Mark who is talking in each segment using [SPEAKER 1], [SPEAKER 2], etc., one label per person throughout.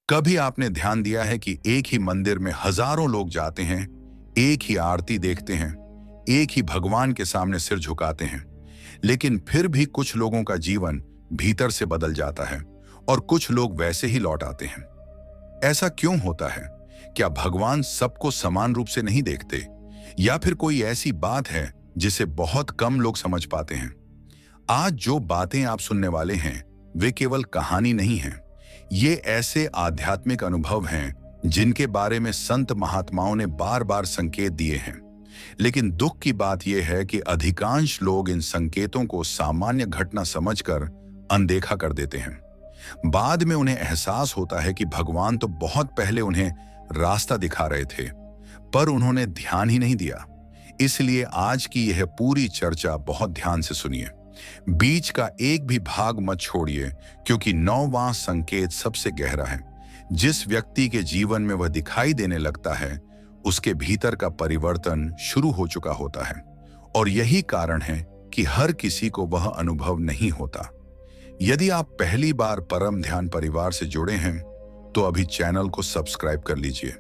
[SPEAKER 1] कभी आपने ध्यान दिया है कि एक ही मंदिर में हजारों लोग जाते हैं, एक ही आरती देखते हैं, एक ही भगवान के सामने सिर झुकाते हैं, लेकिन फिर भी कुछ लोगों का जीवन भीतर से बदल जाता है और कुछ लोग वैसे ही लौट आते हैं। ऐसा क्यों होता है? क्या भगवान सबको समान रूप से नहीं देखते, या फिर कोई ऐसी बात है जिसे बहुत कम लोग समझ पाते हैं? आज जो बातें आप सुनने वाले हैं वे केवल कहानी नहीं हैं। ये ऐसे आध्यात्मिक अनुभव हैं जिनके बारे में संत महात्माओं ने बार बार संकेत दिए हैं। लेकिन दुख की बात यह है कि अधिकांश लोग इन संकेतों को सामान्य घटना समझकर अनदेखा कर देते हैं। बाद में उन्हें एहसास होता है कि भगवान तो बहुत पहले उन्हें रास्ता दिखा रहे थे, पर उन्होंने ध्यान ही नहीं दिया। इसलिए आज की यह पूरी चर्चा बहुत ध्यान से सुनिए। बीच का एक भी भाग मत छोड़िए, क्योंकि 9वां संकेत सबसे गहरा है। जिस व्यक्ति के जीवन में वह दिखाई देने लगता है, उसके भीतर का परिवर्तन शुरू हो चुका होता है, और यही कारण है कि हर किसी को वह अनुभव नहीं होता। यदि आप पहली बार परम ध्यान परिवार से जुड़े हैं, तो अभी चैनल को सब्सक्राइब कर लीजिए,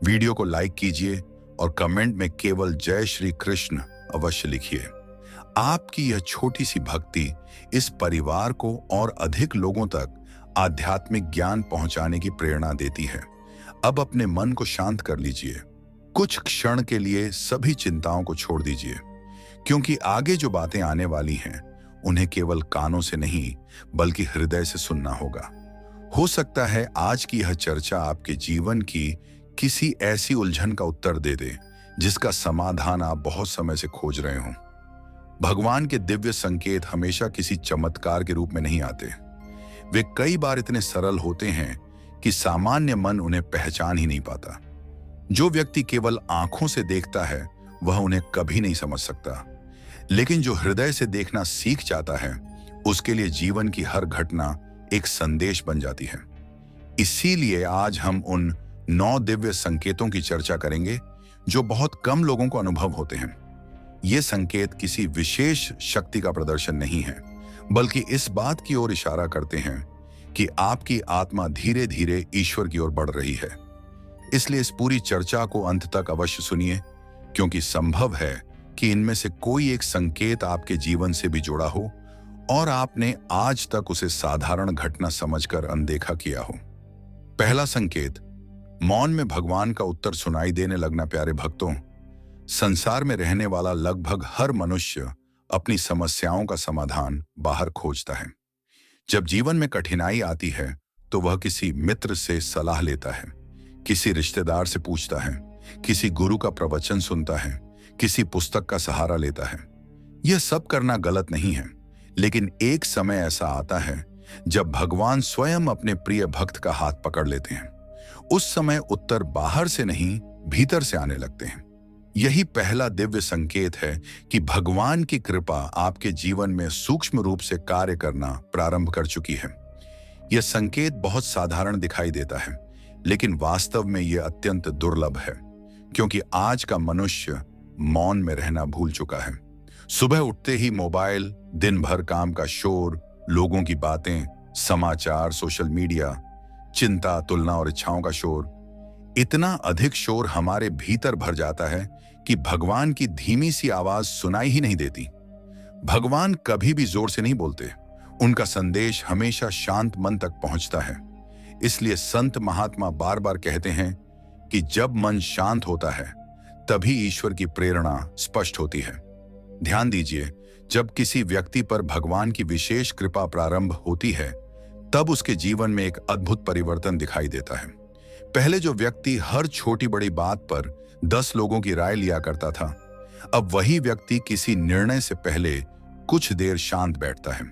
[SPEAKER 1] वीडियो को लाइक कीजिए और कमेंट में केवल जय श्री कृष्ण अवश्य लिखिए। आपकी यह छोटी सी भक्ति इस परिवार को और अधिक लोगों तक आध्यात्मिक ज्ञान पहुंचाने की प्रेरणा देती है। अब अपने मन को शांत कर लीजिए, कुछ क्षण के लिए सभी चिंताओं को छोड़ दीजिए, क्योंकि आगे जो बातें आने वाली हैं उन्हें केवल कानों से नहीं बल्कि हृदय से सुनना होगा। हो सकता है आज की यह चर्चा आपके जीवन की किसी ऐसी उलझन का उत्तर दे दे जिसका समाधान आप बहुत समय से खोज रहे हों। भगवान के दिव्य संकेत हमेशा किसी चमत्कार के रूप में नहीं आते। वे कई बार इतने सरल होते हैं कि सामान्य मन उन्हें पहचान ही नहीं पाता। जो व्यक्ति केवल आंखों से देखता है वह उन्हें कभी नहीं समझ सकता, लेकिन जो हृदय से देखना सीख जाता है उसके लिए जीवन की हर घटना एक संदेश बन जाती है। इसीलिए आज हम उन 9 दिव्य संकेतों की चर्चा करेंगे जो बहुत कम लोगों को अनुभव होते हैं। ये संकेत किसी विशेष शक्ति का प्रदर्शन नहीं है, बल्कि इस बात की ओर इशारा करते हैं कि आपकी आत्मा धीरे धीरे ईश्वर की ओर बढ़ रही है। इसलिए इस पूरी चर्चा को अंत तक अवश्य सुनिए, क्योंकि संभव है कि इनमें से कोई एक संकेत आपके जीवन से भी जुड़ा हो और आपने आज तक उसे साधारण घटना समझकर अनदेखा किया हो। पहला संकेत, मौन में भगवान का उत्तर सुनाई देने लगना। प्यारे भक्तों, संसार में रहने वाला लगभग हर मनुष्य अपनी समस्याओं का समाधान बाहर खोजता है। जब जीवन में कठिनाई आती है तो वह किसी मित्र से सलाह लेता है, किसी रिश्तेदार से पूछता है, किसी गुरु का प्रवचन सुनता है, किसी पुस्तक का सहारा लेता है। यह सब करना गलत नहीं है, लेकिन एक समय ऐसा आता है जब भगवान स्वयं अपने प्रिय भक्त का हाथ पकड़ लेते हैं। उस समय उत्तर बाहर से नहीं भीतर से आने लगते हैं। यही पहला दिव्य संकेत है कि भगवान की कृपा आपके जीवन में सूक्ष्म रूप से कार्य करना प्रारंभ कर चुकी है। यह संकेत बहुत साधारण दिखाई देता है, लेकिन वास्तव में यह अत्यंत दुर्लभ है, क्योंकि आज का मनुष्य मौन में रहना भूल चुका है। सुबह उठते ही मोबाइल, दिन भर काम का शोर, लोगों की बातें, समाचार, सोशल मीडिया, चिंता, तुलना और इच्छाओं का शोर, इतना अधिक शोर हमारे भीतर भर जाता है कि भगवान की धीमी सी आवाज सुनाई ही नहीं देती। भगवान कभी भी जोर से नहीं बोलते, उनका संदेश हमेशा शांत मन तक पहुंचता है। इसलिए संत महात्मा बार बार कहते हैं कि जब मन शांत होता है तभी ईश्वर की प्रेरणा स्पष्ट होती है। ध्यान दीजिए, जब किसी व्यक्ति पर भगवान की विशेष कृपा प्रारंभ होती है तब उसके जीवन में एक अद्भुत परिवर्तन दिखाई देता है। पहले जो व्यक्ति हर छोटी बड़ी बात पर 10 लोगों की राय लिया करता था, अब वही व्यक्ति किसी निर्णय से पहले कुछ देर शांत बैठता है।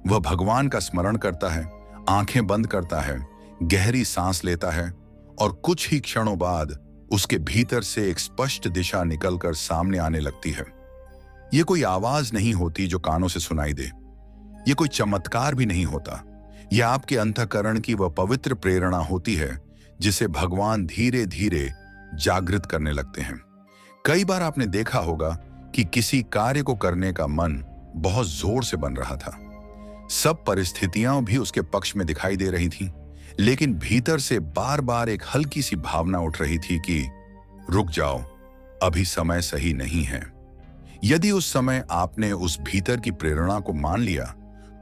[SPEAKER 1] वह भगवान का स्मरण करता है, आंखें बंद करता है, गहरी सांस लेता है, और कुछ ही क्षणों बाद उसके भीतर से एक स्पष्ट दिशा निकलकर सामने आने लगती है। यह कोई आवाज नहीं होती जो कानों से सुनाई दे, यह कोई चमत्कार भी नहीं होता। यह आपके अंतःकरण की वह पवित्र प्रेरणा होती है जिसे भगवान धीरे धीरे जागृत करने लगते हैं। कई बार आपने देखा होगा कि किसी कार्य को करने का मन बहुत जोर से बन रहा था, सब परिस्थितियां भी उसके पक्ष में दिखाई दे रही थीं, लेकिन भीतर से बार बार एक हल्की सी भावना उठ रही थी कि रुक जाओ, अभी समय सही नहीं है। यदि उस समय आपने उस भीतर की प्रेरणा को मान लिया,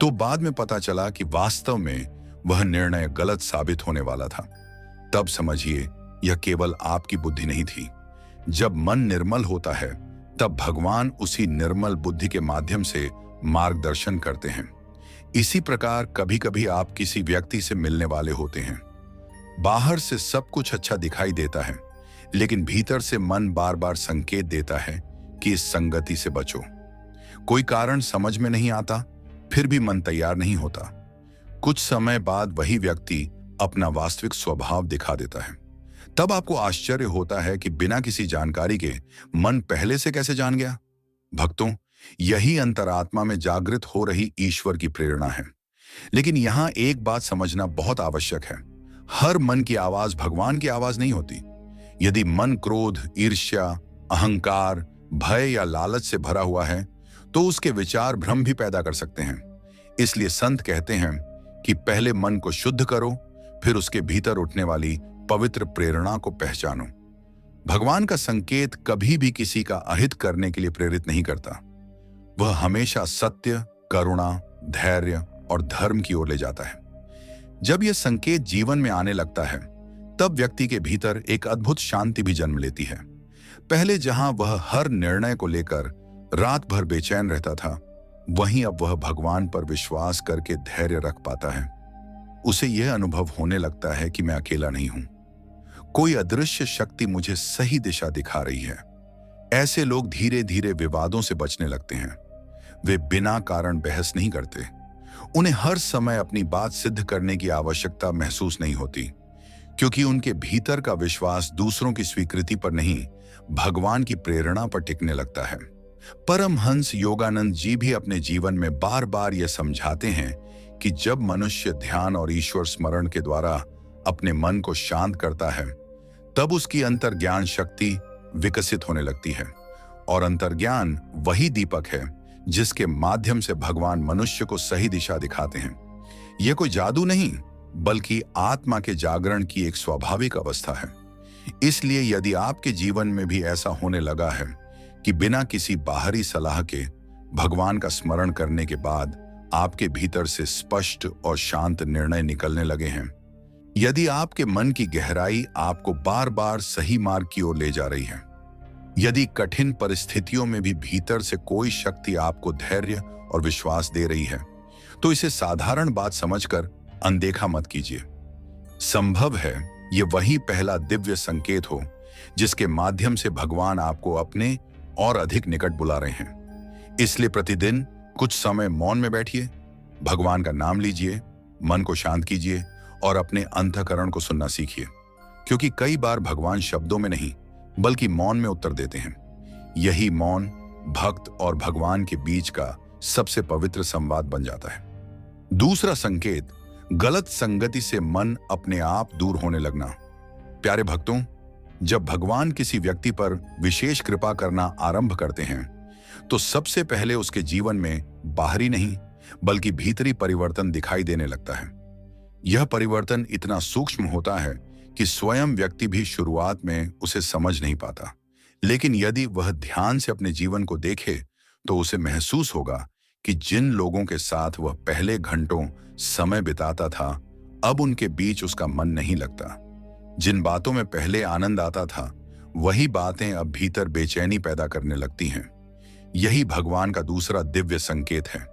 [SPEAKER 1] तो बाद में पता चला कि वास्तव में वह निर्णय गलत साबित होने वाला था। तब समझिए, यह केवल आपकी बुद्धि नहीं थी। जब मन निर्मल होता है, तब भगवान उसी निर्मल बुद्धि के माध्यम से मार्गदर्शन करते हैं। इसी प्रकार कभी कभी आप किसी व्यक्ति से मिलने वाले होते हैं। बाहर से सब कुछ अच्छा दिखाई देता है, लेकिन भीतर से मन बार बार संकेत देता है कि इस संगति से बचो। कोई कारण समझ में नहीं आता, फिर भी मन तैयार नहीं होता। कुछ समय बाद वही व्यक्ति अपना वास्तविक स्वभाव दिखा देता है। तब आपको आश्चर्य होता है कि बिना किसी जानकारी के मन पहले से कैसे जान गया। भक्तों, यही अंतरात्मा में जागृत हो रही ईश्वर की प्रेरणा है। लेकिन यहां एक बात समझना बहुत आवश्यक है। हर मन की आवाज भगवान की आवाज नहीं होती। यदि मन क्रोध, ईर्ष्या, अहंकार, भय या लालच से भरा हुआ है, तो उसके विचार भ्रम भी पैदा कर सकते हैं। इसलिए संत कहते हैं कि पहले मन को शुद्ध करो, फिर उसके भीतर उठने वाली पवित्र प्रेरणा को पहचानो। भगवान का संकेत कभी भी किसी का अहित करने के लिए प्रेरित नहीं करता। वह हमेशा सत्य, करुणा, धैर्य और धर्म की ओर ले जाता है। जब यह संकेत जीवन में आने लगता है, तब व्यक्ति के भीतर एक अद्भुत शांति भी जन्म लेती है। पहले जहां वह हर निर्णय को लेकर रात भर बेचैन रहता था, वहीं अब वह भगवान पर विश्वास करके धैर्य रख पाता है। उसे यह अनुभव होने लगता है कि मैं अकेला नहीं हूं, कोई अदृश्य शक्ति मुझे सही दिशा दिखा रही है। ऐसे लोग धीरे धीरे विवादों से बचने लगते हैं। वे बिना कारण बहस नहीं करते। उन्हें हर समय अपनी बात सिद्ध करने की आवश्यकता महसूस नहीं होती, क्योंकि उनके भीतर का विश्वास दूसरों की स्वीकृति पर नहीं, भगवान की प्रेरणा पर टिकने लगता है। परमहंस योगानंद जी भी अपने जीवन में बार बार यह समझाते हैं कि जब मनुष्य ध्यान और ईश्वर स्मरण के द्वारा अपने मन को शांत करता है, तब उसकी अंतर्ज्ञान शक्ति विकसित होने लगती है। और अंतर्ज्ञान वही दीपक है जिसके माध्यम से भगवान मनुष्य को सही दिशा दिखाते हैं। यह कोई जादू नहीं, बल्कि आत्मा के जागरण की एक स्वाभाविक अवस्था है। इसलिए यदि आपके जीवन में भी ऐसा होने लगा है कि बिना किसी बाहरी सलाह के भगवान का स्मरण करने के बाद आपके भीतर से स्पष्ट और शांत निर्णय निकलने लगे हैं, यदि आपके मन की गहराई आपको बार बार सही मार्ग की ओर ले जा रही है, यदि कठिन परिस्थितियों में भी भीतर से कोई शक्ति आपको धैर्य और विश्वास दे रही है, तो इसे साधारण बात समझकर अनदेखा मत कीजिए। संभव है ये वही पहला दिव्य संकेत हो जिसके माध्यम से भगवान आपको अपने और अधिक निकट बुला रहे हैं। इसलिए प्रतिदिन कुछ समय मौन में बैठिए, भगवान का नाम लीजिए, मन को शांत कीजिए और अपने अंतःकरण को सुनना सीखिए, क्योंकि कई बार भगवान शब्दों में नहीं बल्कि मौन में उत्तर देते हैं। यही मौन भक्त और भगवान के बीच का सबसे पवित्र संवाद बन जाता है। दूसरा संकेत, गलत संगति से मन अपने आप दूर होने लगना। प्यारे भक्तों, जब भगवान किसी व्यक्ति पर विशेष कृपा करना आरंभ करते हैं, तो सबसे पहले उसके जीवन में बाहरी नहीं बल्कि भीतरी परिवर्तन दिखाई देने लगता है। यह परिवर्तन इतना सूक्ष्म होता है कि स्वयं व्यक्ति भी शुरुआत में उसे समझ नहीं पाता, लेकिन यदि वह ध्यान से अपने जीवन को देखे तो उसे महसूस होगा कि जिन लोगों के साथ वह पहले घंटों समय बिताता था, अब उनके बीच उसका मन नहीं लगता। जिन बातों में पहले आनंद आता था, वही बातें अब भीतर बेचैनी पैदा करने लगती हैं। यही भगवान का दूसरा दिव्य संकेत है।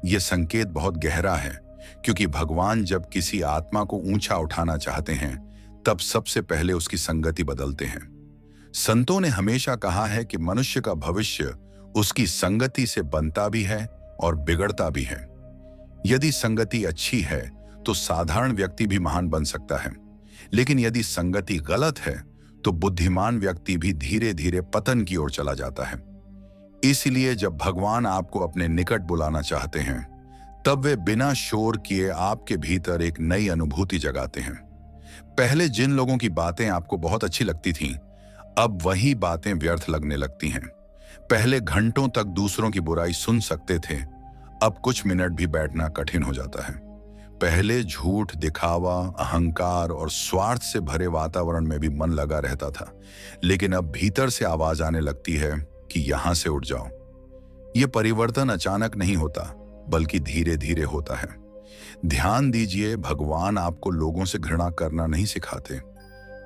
[SPEAKER 1] यह संकेत बहुत गहरा है, क्योंकि भगवान जब किसी आत्मा को ऊंचा उठाना चाहते हैं, तब सबसे पहले उसकी संगति बदलते हैं। संतों ने हमेशा कहा है कि मनुष्य का भविष्य उसकी संगति से बनता भी है और बिगड़ता भी है। यदि संगति अच्छी है तो साधारण व्यक्ति भी महान बन सकता है, लेकिन यदि संगति गलत है तो बुद्धिमान व्यक्ति भी धीरे धीरे पतन की ओर चला जाता है। इसलिए जब भगवान आपको अपने निकट बुलाना चाहते हैं, तब वे बिना शोर किए आपके भीतर एक नई अनुभूति जगाते हैं। पहले जिन लोगों की बातें आपको बहुत अच्छी लगती थीं, अब वही बातें व्यर्थ लगने लगती हैं। पहले घंटों तक दूसरों की बुराई सुन सकते थे, अब कुछ मिनट भी बैठना कठिन हो जाता है। पहले झूठ, दिखावा, अहंकार और स्वार्थ से भरे वातावरण में भी मन लगा रहता था, लेकिन अब भीतर से आवाज आने लगती है कि यहां से उठ जाओ। यह परिवर्तन अचानक नहीं होता, बल्कि धीरे धीरे होता है। ध्यान दीजिए, भगवान आपको लोगों से घृणा करना नहीं सिखाते।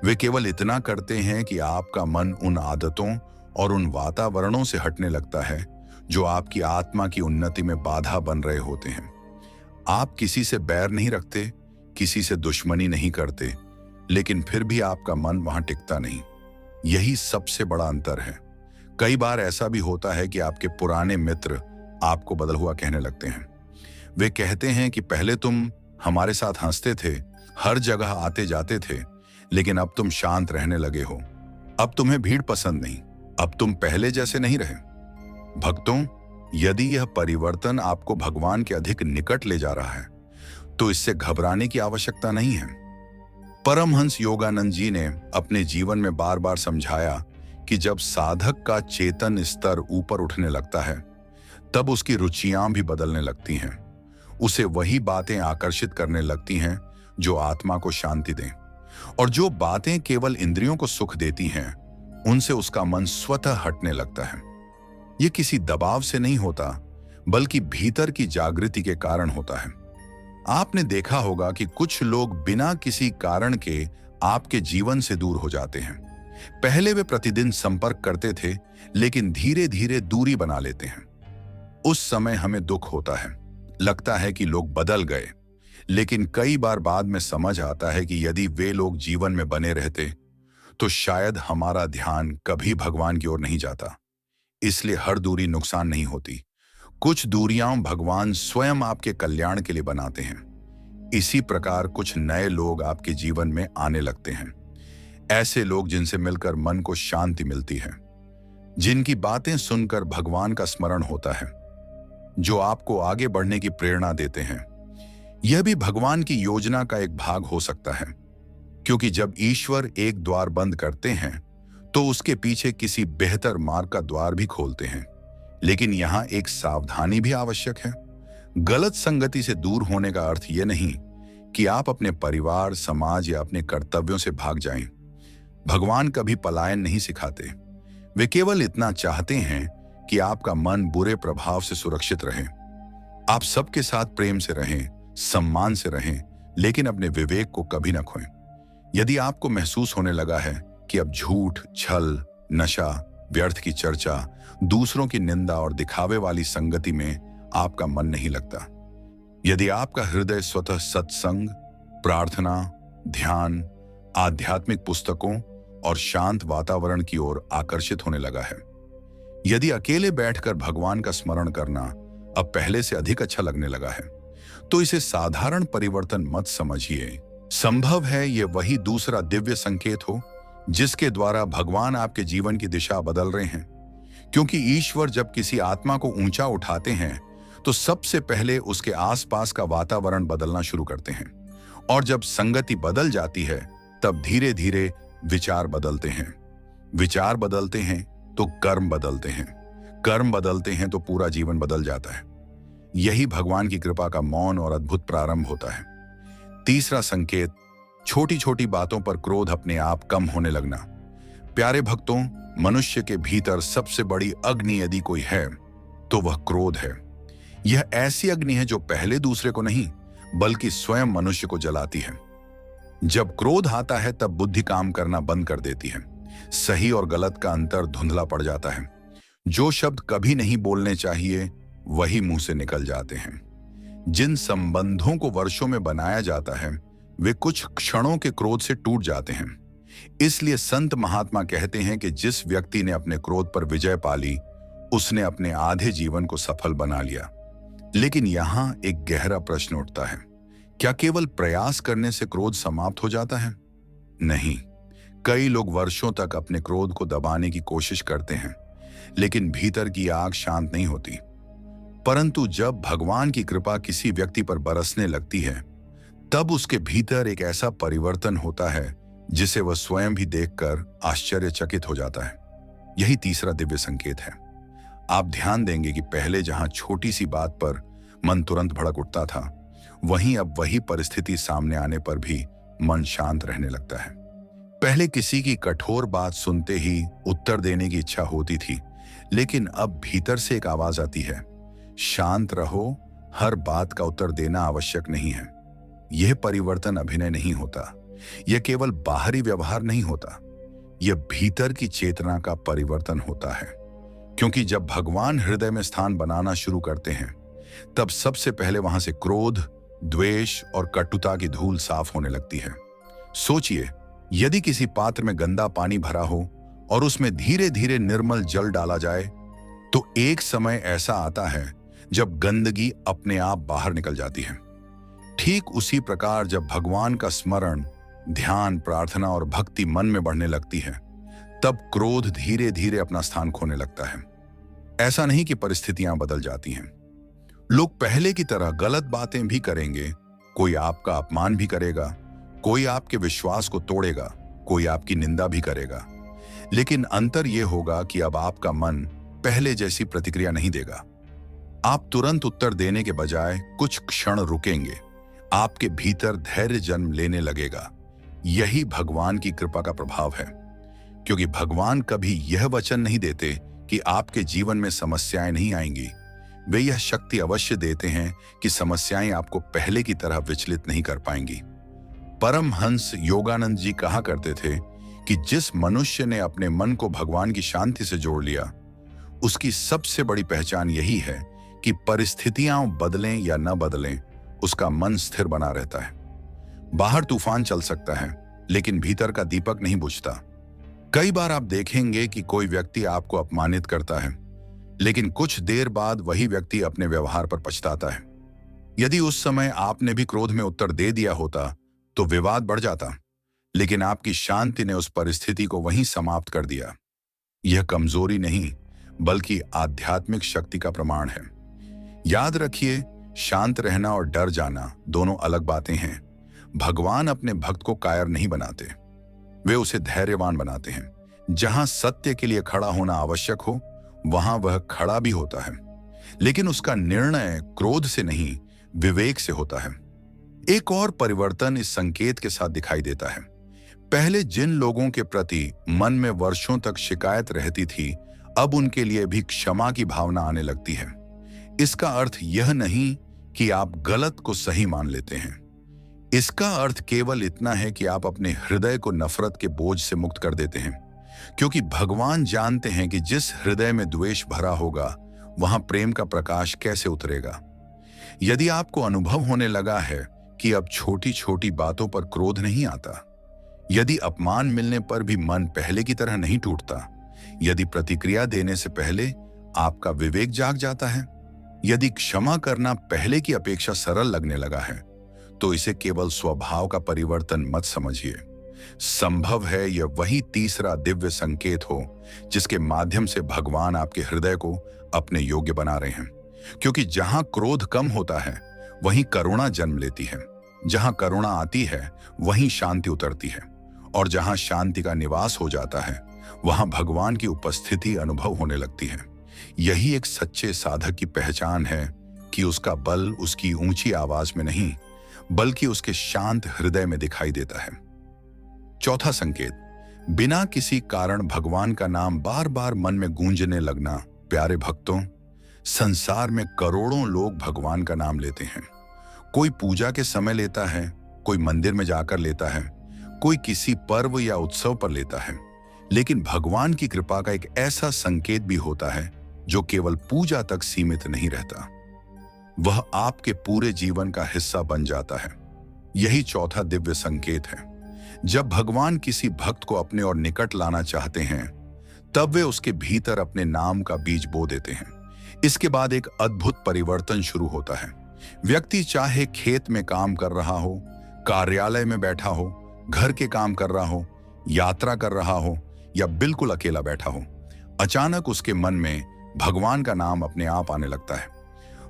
[SPEAKER 1] वे केवल इतना करते हैं कि आपका मन उन आदतों और उन वातावरणों से हटने लगता है जो आपकी आत्मा की उन्नति में बाधा बन रहे होते हैं। आप किसी से बैर नहीं रखते, किसी से दुश्मनी नहीं करते, लेकिन फिर भी आपका मन वहां टिकता नहीं। यही सबसे बड़ा अंतर है। कई बार ऐसा भी होता है कि आपके पुराने मित्र आपको बदल हुआ कहने लगते हैं। वे कहते हैं कि पहले तुम हमारे साथ हंसते थे, हर जगह आते जाते थे, लेकिन अब तुम शांत रहने लगे हो। अब तुम्हें भीड़ पसंद नहीं, अब तुम पहले जैसे नहीं रहे। भक्तों, यदि यह परिवर्तन आपको भगवान के अधिक निकट ले जा रहा है, तो इससे घबराने की आवश्यकता नहीं है। परमहंस योगानंद जी ने अपने जीवन में बार बार समझाया कि जब साधक का चेतन स्तर ऊपर उठने लगता है, तब उसकी रुचियां भी बदलने लगती हैं। उसे वही बातें आकर्षित करने लगती हैं जो आत्मा को शांति दें, और जो बातें केवल इंद्रियों को सुख देती हैं, उनसे उसका मन स्वतः हटने लगता है। यह किसी दबाव से नहीं होता, बल्कि भीतर की जागृति के कारण होता है। आपने देखा होगा कि कुछ लोग बिना किसी कारण के आपके जीवन से दूर हो जाते हैं। पहले वे प्रतिदिन संपर्क करते थे, लेकिन धीरे धीरे दूरी बना लेते हैं। उस समय हमें दुख होता है, लगता है कि लोग बदल गए, लेकिन कई बार बाद में समझ आता है कि यदि वे लोग जीवन में बने रहते, तो शायद हमारा ध्यान कभी भगवान की ओर नहीं जाता। इसलिए हर दूरी नुकसान नहीं होती। कुछ दूरियां भगवान स्वयं आपके कल्याण के लिए बनाते हैं। इसी प्रकार कुछ नए लोग आपके जीवन में आने लगते हैं। ऐसे लोग जिनसे मिलकर मन को शांति मिलती है, जिनकी बातें सुनकर भगवान का स्मरण होता है, जो आपको आगे बढ़ने की प्रेरणा देते हैं। यह भी भगवान की योजना का एक भाग हो सकता है, क्योंकि जब ईश्वर एक द्वार बंद करते हैं, तो उसके पीछे किसी बेहतर मार्ग का द्वार भी खोलते हैं। लेकिन यहां एक सावधानी भी आवश्यक है। गलत संगति से दूर होने का अर्थ यह नहीं कि आप अपने परिवार, समाज या अपने कर्तव्यों से भाग जाएं। भगवान कभी पलायन नहीं सिखाते। वे केवल इतना चाहते हैं कि आपका मन बुरे प्रभाव से सुरक्षित रहे। आप सबके साथ प्रेम से रहें, सम्मान से रहें, लेकिन अपने विवेक को कभी न खोएं। यदि आपको महसूस होने लगा है कि अब झूठ, छल, नशा, व्यर्थ की चर्चा, दूसरों की निंदा और दिखावे वाली संगति में आपका मन नहीं लगता, यदि आपका हृदय स्वतः सत्संग, प्रार्थना, ध्यान, आध्यात्मिक पुस्तकों और शांत वातावरण की ओर आकर्षित होने लगा है, यदि अकेले बैठकर भगवान का स्मरण करना अब पहले से अधिक अच्छा लगने लगा है, तो इसे साधारण परिवर्तन मत समझिए। संभव है यह वही दूसरा दिव्य संकेत हो जिसके द्वारा भगवान आपके जीवन की दिशा बदल रहे हैं। क्योंकि ईश्वर जब किसी आत्मा को ऊंचा उठाते हैं, तो सबसे पहले उसके आसपास का वातावरण बदलना शुरू करते हैं, और जब संगति बदल जाती है, तब धीरे धीरे विचार बदलते हैं। विचार बदलते हैं तो कर्म बदलते हैं, कर्म बदलते हैं तो पूरा जीवन बदल जाता है। यही भगवान की कृपा का मौन और अद्भुत प्रारंभ होता है। तीसरा संकेत, छोटी छोटी बातों पर क्रोध अपने आप कम होने लगना। प्यारे भक्तों, मनुष्य के भीतर सबसे बड़ी अग्नि यदि कोई है, तो वह क्रोध है। यह ऐसी अग्नि है जो पहले दूसरे को नहीं, बल्कि स्वयं मनुष्य को जलाती है। जब क्रोध आता है, तब बुद्धि काम करना बंद कर देती है। सही और गलत का अंतर धुंधला पड़ जाता है। जो शब्द कभी नहीं बोलने चाहिए, वही मुंह से निकल जाते हैं। जिन संबंधों को वर्षों में बनाया जाता है, वे कुछ क्षणों के क्रोध से टूट जाते हैं। इसलिए संत महात्मा कहते हैं कि जिस व्यक्ति ने अपने क्रोध पर विजय पा ली, उसने अपने आधे जीवन को सफल बना लिया। लेकिन यहां एक गहरा प्रश्न उठता है, क्या केवल प्रयास करने से क्रोध समाप्त हो जाता है? नहीं। कई लोग वर्षों तक अपने क्रोध को दबाने की कोशिश करते हैं, लेकिन भीतर की आग शांत नहीं होती। परंतु जब भगवान की कृपा किसी व्यक्ति पर बरसने लगती है, तब उसके भीतर एक ऐसा परिवर्तन होता है जिसे वह स्वयं भी देखकर आश्चर्यचकित हो जाता है। यही तीसरा दिव्य संकेत है। आप ध्यान देंगे कि पहले जहां छोटी सी बात पर मन तुरंत भड़क उठता था, वहीं अब वही परिस्थिति सामने आने पर भी मन शांत रहने लगता है। पहले किसी की कठोर बात सुनते ही उत्तर देने की इच्छा होती थी, लेकिन अब भीतर से एक आवाज आती है, शांत रहो, हर बात का उत्तर देना आवश्यक नहीं है। यह परिवर्तन अभिनय नहीं होता, यह केवल बाहरी व्यवहार नहीं होता, यह भीतर की चेतना का परिवर्तन होता है। क्योंकि जब भगवान हृदय में स्थान बनाना शुरू करते हैं, तब सबसे पहले वहां से क्रोध, द्वेष और कटुता की धूल साफ होने लगती है। सोचिए, यदि किसी पात्र में गंदा पानी भरा हो और उसमें धीरे धीरे निर्मल जल डाला जाए, तो एक समय ऐसा आता है जब गंदगी अपने आप बाहर निकल जाती है। ठीक उसी प्रकार जब भगवान का स्मरण, ध्यान, प्रार्थना और भक्ति मन में बढ़ने लगती है, तब क्रोध धीरे धीरे अपना स्थान खोने लगता है। ऐसा नहीं कि परिस्थितियां बदल जाती हैं, लोग पहले की तरह गलत बातें भी करेंगे, कोई आपका अपमान भी करेगा, कोई आपके विश्वास को तोड़ेगा, कोई आपकी निंदा भी करेगा, लेकिन अंतर यह होगा कि अब आपका मन पहले जैसी प्रतिक्रिया नहीं देगा। आप तुरंत उत्तर देने के बजाय कुछ क्षण रुकेंगे, आपके भीतर धैर्य जन्म लेने लगेगा। यही भगवान की कृपा का प्रभाव है, क्योंकि भगवान कभी यह वचन नहीं देते कि आपके जीवन में समस्याएं नहीं आएंगी। वे यह शक्ति अवश्य देते हैं कि समस्याएं आपको पहले की तरह विचलित नहीं कर पाएंगी। परमहंस योगानंद जी कहा करते थे कि जिस मनुष्य ने अपने मन को भगवान की शांति से जोड़ लिया, उसकी सबसे बड़ी पहचान यही है कि परिस्थितियां बदलें या न बदलें, उसका मन स्थिर बना रहता है। बाहर तूफान चल सकता है, लेकिन भीतर का दीपक नहीं बुझता। कई बार आप देखेंगे कि कोई व्यक्ति आपको अपमानित करता है, लेकिन कुछ देर बाद वही व्यक्ति अपने व्यवहार पर पछताता है। यदि उस समय आपने भी क्रोध में उत्तर दे दिया होता तो विवाद बढ़ जाता, लेकिन आपकी शांति ने उस परिस्थिति को वहीं समाप्त कर दिया। यह कमजोरी नहीं, बल्कि आध्यात्मिक शक्ति का प्रमाण है। याद रखिए, शांत रहना और डर जाना दोनों अलग बातें हैं। भगवान अपने भक्त को कायर नहीं बनाते, वे उसे धैर्यवान बनाते हैं। जहां सत्य के लिए खड़ा होना आवश्यक हो, वहां वह खड़ा भी होता है, लेकिन उसका निर्णय क्रोध से नहीं, विवेक से होता है। एक और परिवर्तन इस संकेत के साथ दिखाई देता है। पहले जिन लोगों के प्रति मन में वर्षों तक शिकायत रहती थी, अब उनके लिए भी क्षमा की भावना आने लगती है। इसका अर्थ यह नहीं कि आप गलत को सही मान लेते हैं। इसका अर्थ केवल इतना है कि आप अपने हृदय को नफरत के बोझ से मुक्त कर देते हैं, क्योंकि भगवान जानते हैं कि जिस हृदय में द्वेष भरा होगा, वहां प्रेम का प्रकाश कैसे उतरेगा। यदि आपको अनुभव होने लगा है कि अब छोटी छोटी बातों पर क्रोध नहीं आता, यदि अपमान मिलने पर भी मन पहले की तरह नहीं टूटता, यदि प्रतिक्रिया देने से पहले आपका विवेक जाग जाता है, यदि क्षमा करना पहले की अपेक्षा सरल लगने लगा है, तो इसे केवल स्वभाव का परिवर्तन मत समझिए। संभव है यह वही तीसरा दिव्य संकेत हो जिसके माध्यम से भगवान आपके हृदय को अपने योग्य बना रहे हैं। क्योंकि जहां क्रोध कम होता है, वहीं करुणा जन्म लेती है। जहां करुणा आती है, वहीं शांति उतरती है। और जहां शांति का निवास हो जाता है, वहां भगवान की उपस्थिति अनुभव होने लगती है। यही एक सच्चे साधक की पहचान है कि उसका बल उसकी ऊंची आवाज में नहीं, बल्कि उसके शांत हृदय में दिखाई देता है। चौथा संकेत, बिना किसी कारण भगवान का नाम बार बार मन में गूंजने लगना। प्यारे भक्तों, संसार में करोड़ों लोग भगवान का नाम लेते हैं। कोई पूजा के समय लेता है, कोई मंदिर में जाकर लेता है, कोई किसी पर्व या उत्सव पर लेता है। लेकिन भगवान की कृपा का एक ऐसा संकेत भी होता है जो केवल पूजा तक सीमित नहीं रहता, वह आपके पूरे जीवन का हिस्सा बन जाता है। यही चौथा दिव्य संकेत है। जब भगवान किसी भक्त को अपने और निकट लाना चाहते हैं, तब वे उसके भीतर अपने नाम का बीज बो देते हैं। इसके बाद एक अद्भुत परिवर्तन शुरू होता है। व्यक्ति चाहे खेत में काम कर रहा हो, कार्यालय में बैठा हो, घर के काम कर रहा हो, यात्रा कर रहा हो या बिल्कुल अकेला बैठा हो, अचानक उसके मन में भगवान का नाम अपने आप आने लगता है।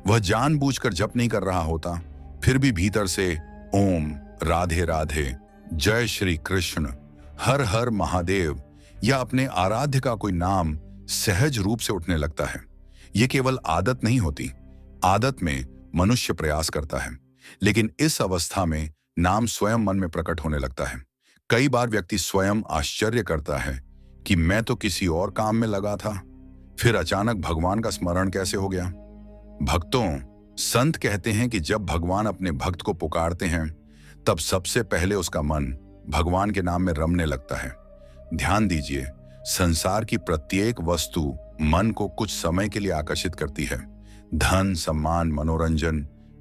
[SPEAKER 1] वह जानबूझकर जप नहीं कर रहा होता, फिर भी भीतर से ओम, राधे राधे, जय श्री कृष्ण, हर हर महादेव या अपने आराध्य का कोई नाम सहज रूप से उठने लगता है। यह केवल आदत नहीं होती। आदत में मनुष्य प्रयास करता है, लेकिन इस अवस्था में नाम स्वयं मन में प्रकट होने लगता है। कई बार व्यक्ति स्वयं आश्चर्य करता है कि मैं तो किसी और काम में लगा था, फिर अचानक भगवान का स्मरण कैसे हो गया। भक्तों, संत कहते हैं कि जब भगवान अपने भक्त को पुकारते हैं तब सबसे पहले उसका मन भगवान के नाम में रमने लगता है। ध्यान दीजिए, संसार की प्रत्येक वस्तु मन को कुछ समय के लिए आकर्षित करती है। धन, सम्मान, मनोरंजन,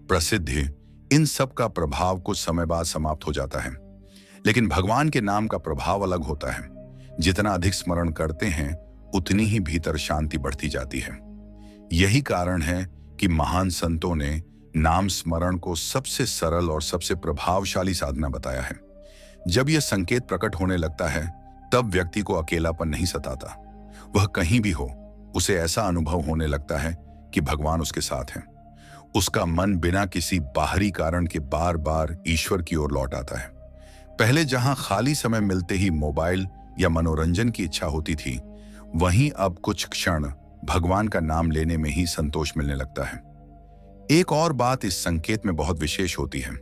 [SPEAKER 1] प्रसिद्धि, इन सब का प्रभाव कुछ समय बाद समाप्त हो जाता है। लेकिन भगवान के नाम का प्रभाव अलग होता है। जितना अधिक स्मरण करते हैं उतनी ही भीतर शांति बढ़ती जाती है। यही कारण है कि महान संतों ने नाम स्मरण को सबसे सरल और सबसे प्रभावशाली साधना बताया है। जब यह संकेत प्रकट होने लगता है तब व्यक्ति को अकेलापन नहीं सताता। वह कहीं भी हो, उसे ऐसा अनुभव होने लगता है कि भगवान उसके साथ हैं। उसका मन बिना किसी बाहरी कारण के बार बार ईश्वर की ओर लौट आता है। पहले जहां खाली समय मिलते ही मोबाइल या मनोरंजन की इच्छा होती थी, वहीं अब कुछ क्षण भगवान का नाम लेने में ही संतोष मिलने लगता है। एक और बात इस संकेत में बहुत विशेष होती है।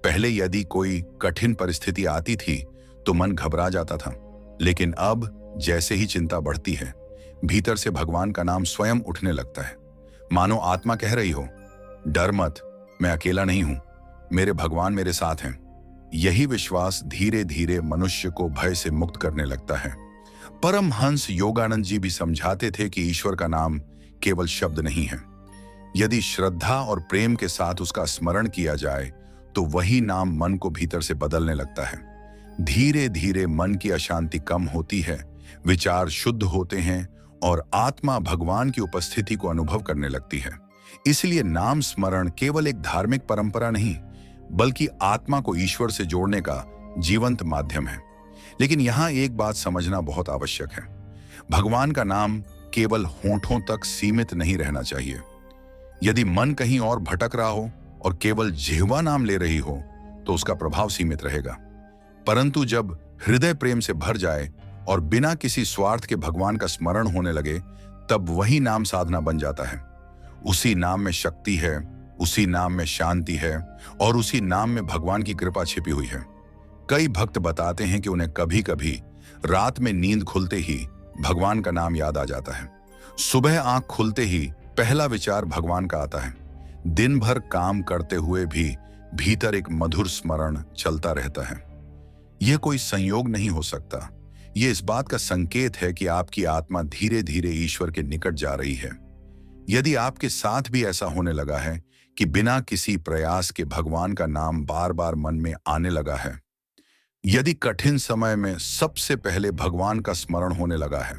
[SPEAKER 1] पहले यदि कोई कठिन परिस्थिति आती थी तो मन घबरा जाता था, लेकिन अब जैसे ही चिंता बढ़ती है, भीतर से भगवान का नाम स्वयं उठने लगता है। मानो आत्मा कह रही हो, डर मत, मैं अकेला नहीं हूं, मेरे भगवान मेरे साथ हैं। यही विश्वास धीरे धीरे मनुष्य को भय से मुक्त करने लगता है। परमहंस योगानंद जी भी समझाते थे कि ईश्वर का नाम केवल शब्द नहीं है। यदि श्रद्धा और प्रेम के साथ उसका स्मरण किया जाए तो वही नाम मन को भीतर से बदलने लगता है। धीरे धीरे मन की अशांति कम होती है, विचार शुद्ध होते हैं और आत्मा भगवान की उपस्थिति को अनुभव करने लगती है। इसलिए नाम स्मरण केवल एक धार्मिक परंपरा नहीं, बल्कि आत्मा को ईश्वर से जोड़ने का जीवंत माध्यम है। लेकिन यहां एक बात समझना बहुत आवश्यक है। भगवान का नाम केवल होठों तक सीमित नहीं रहना चाहिए। यदि मन कहीं और भटक रहा हो और केवल जिह्वा नाम ले रही हो तो उसका प्रभाव सीमित रहेगा। परंतु जब हृदय प्रेम से भर जाए और बिना किसी स्वार्थ के भगवान का स्मरण होने लगे, तब वही नाम साधना बन जाता है। उसी नाम में शक्ति है, उसी नाम में शांति है और उसी नाम में भगवान की कृपा छिपी हुई है। कई भक्त बताते हैं कि उन्हें कभी कभी रात में नींद खुलते ही भगवान का नाम याद आ जाता है। सुबह आंख खुलते ही पहला विचार भगवान का आता है। दिन भर काम करते हुए भी भीतर एक मधुर स्मरण चलता रहता है। यह कोई संयोग नहीं हो सकता। यह इस बात का संकेत है कि आपकी आत्मा धीरे धीरे ईश्वर के निकट जा रही है। यदि आपके साथ भी ऐसा होने लगा है कि बिना किसी प्रयास के भगवान का नाम बार बार मन में आने लगा है, यदि कठिन समय में सबसे पहले भगवान का स्मरण होने लगा है,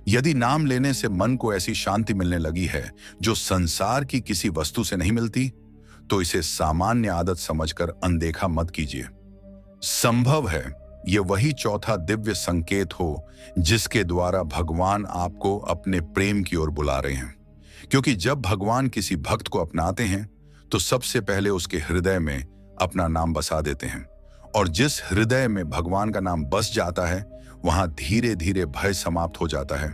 [SPEAKER 1] यदि नाम लेने से मन को ऐसी शांति मिलने लगी है जो संसार की किसी वस्तु से नहीं मिलती, तो इसे सामान्य आदत समझकर अनदेखा मत कीजिए। संभव है यह वही चौथा दिव्य संकेत हो जिसके द्वारा भगवान आपको अपने प्रेम की ओर बुला रहे हैं। क्योंकि जब भगवान किसी भक्त को अपनाते हैं तो सबसे पहले उसके हृदय में अपना नाम बसा देते हैं, और जिस हृदय में भगवान का नाम बस जाता है वहां धीरे धीरे भय समाप्त हो जाता है,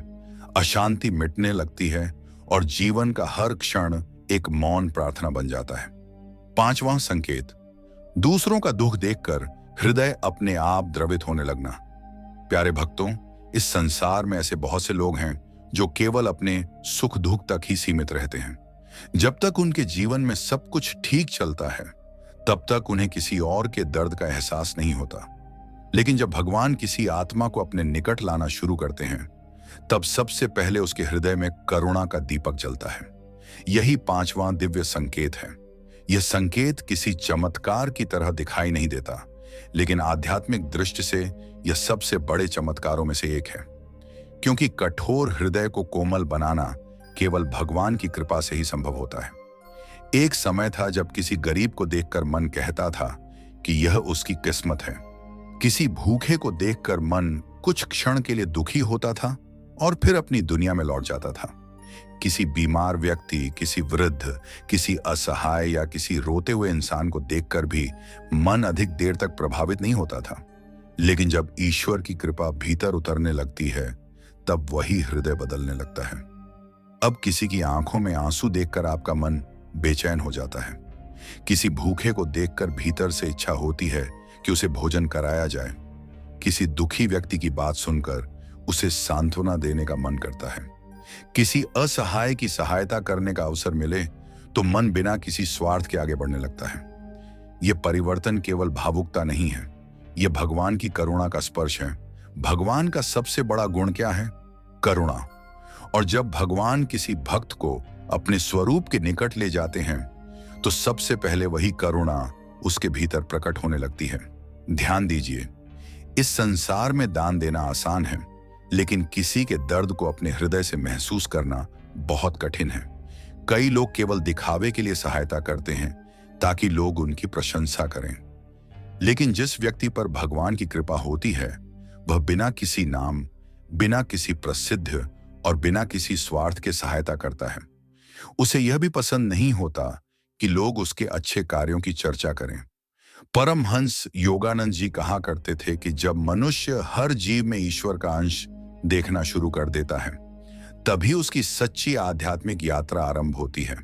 [SPEAKER 1] अशांति मिटने लगती है और जीवन का हर क्षण एक मौन प्रार्थना बन जाता है। पांचवां संकेत, दूसरों का दुख देखकर हृदय अपने आप द्रवित होने लगना। प्यारे भक्तों, इस संसार में ऐसे बहुत से लोग हैं जो केवल अपने सुख दुख तक ही सीमित रहते हैं। जब तक उनके जीवन में सब कुछ ठीक चलता है तब तक उन्हें किसी और के दर्द का एहसास नहीं होता। लेकिन जब भगवान किसी आत्मा को अपने निकट लाना शुरू करते हैं तब सबसे पहले उसके हृदय में करुणा का दीपक जलता है। यही पांचवां दिव्य संकेत है। यह संकेत किसी चमत्कार की तरह दिखाई नहीं देता, लेकिन आध्यात्मिक दृष्टि से यह सबसे बड़े चमत्कारों में से एक है। क्योंकि कठोर हृदय को कोमल बनाना केवल भगवान की कृपा से ही संभव होता है। एक समय था जब किसी गरीब को देखकर मन कहता था कि यह उसकी किस्मत है। किसी भूखे को देखकर मन कुछ क्षण के लिए दुखी होता था और फिर अपनी दुनिया में लौट जाता था। किसी बीमार व्यक्ति, किसी वृद्ध, किसी असहाय या किसी रोते हुए इंसान को देखकर भी मन अधिक देर तक प्रभावित नहीं होता था। लेकिन जब ईश्वर की कृपा भीतर उतरने लगती है तब वही हृदय बदलने लगता है। अब किसी की आंखों में आंसू देखकर आपका मन बेचैन हो जाता है, किसी भूखे को देखकर भीतर से इच्छा होती है कि उसे भोजन कराया जाए। किसी दुखी व्यक्ति की बात सुनकर उसे सांत्वना देने का मन करता है। किसी असहाय की सहायता करने का अवसर मिले तो मन बिना किसी स्वार्थ के आगे बढ़ने लगता है। यह परिवर्तन केवल भावुकता नहीं है, यह भगवान की करुणा का स्पर्श है। भगवान का सबसे बड़ा गुण क्या है? करुणा। और जब भगवान किसी भक्त को अपने स्वरूप के निकट ले जाते हैं तो सबसे पहले वही करुणा उसके भीतर प्रकट होने लगती है। ध्यान दीजिए, इस संसार में दान देना आसान है, लेकिन किसी के दर्द को अपने हृदय से महसूस करना बहुत कठिन है। कई लोग केवल दिखावे के लिए सहायता करते हैं ताकि लोग उनकी प्रशंसा करें, लेकिन जिस व्यक्ति पर भगवान की कृपा होती है वह बिना किसी नाम, बिना किसी प्रसिद्ध और बिना किसी स्वार्थ के सहायता करता है। उसे यह भी पसंद नहीं होता कि लोग उसके अच्छे कार्यों की चर्चा करें। परमहंस योगानंद जी कहा करते थे कि जब मनुष्य हर जीव में ईश्वर का अंश देखना शुरू कर देता है तभी उसकी सच्ची आध्यात्मिक यात्रा आरंभ होती है।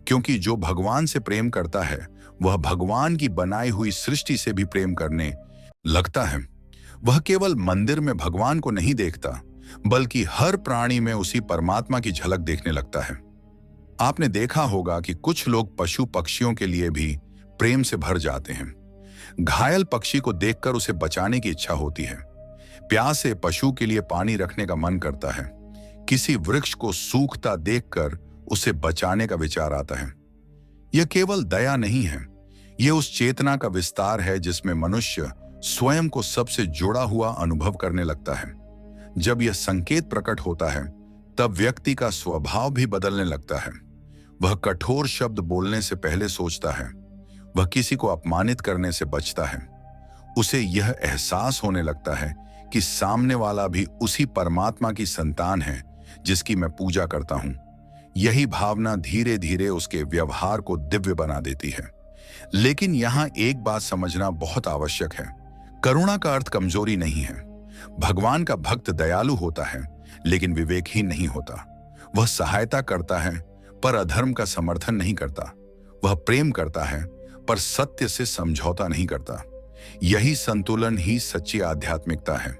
[SPEAKER 1] क्योंकि जो भगवान से प्रेम करता है वह भगवान की बनाई हुई सृष्टि से भी प्रेम करने लगता है। वह केवल मंदिर में भगवान को नहीं देखता बल्कि हर प्राणी में उसी परमात्मा की झलक देखने लगता है। आपने देखा होगा कि कुछ लोग पशु पक्षियों के लिए भी प्रेम से भर जाते हैं। घायल पक्षी को देखकर उसे बचाने की इच्छा होती है। प्यासे पशु के लिए पानी रखने का मन करता है। किसी वृक्ष को सूखता देखकर उसे बचाने का विचार आता है। यह केवल दया नहीं है, यह उस चेतना का विस्तार है जिसमें मनुष्य स्वयं को सबसे जुड़ा हुआ अनुभव करने लगता है। जब यह संकेत प्रकट होता है तब व्यक्ति का स्वभाव भी बदलने लगता है। वह कठोर शब्द बोलने से पहले सोचता है, वह किसी को अपमानित करने से बचता है। उसे यह एहसास होने लगता है कि सामने वाला भी उसी परमात्मा की संतान है जिसकी मैं पूजा करता हूं। यही भावना धीरे धीरे उसके व्यवहार को दिव्य बना देती है। लेकिन यहां एक बात समझना बहुत आवश्यक है, करुणा का अर्थ कमजोरी नहीं है। भगवान का भक्त दयालु होता है लेकिन विवेकहीन नहीं होता। वह सहायता करता है पर अधर्म का समर्थन नहीं करता। वह प्रेम करता है पर सत्य से समझौता नहीं करता। यही संतुलन ही सच्ची आध्यात्मिकता है।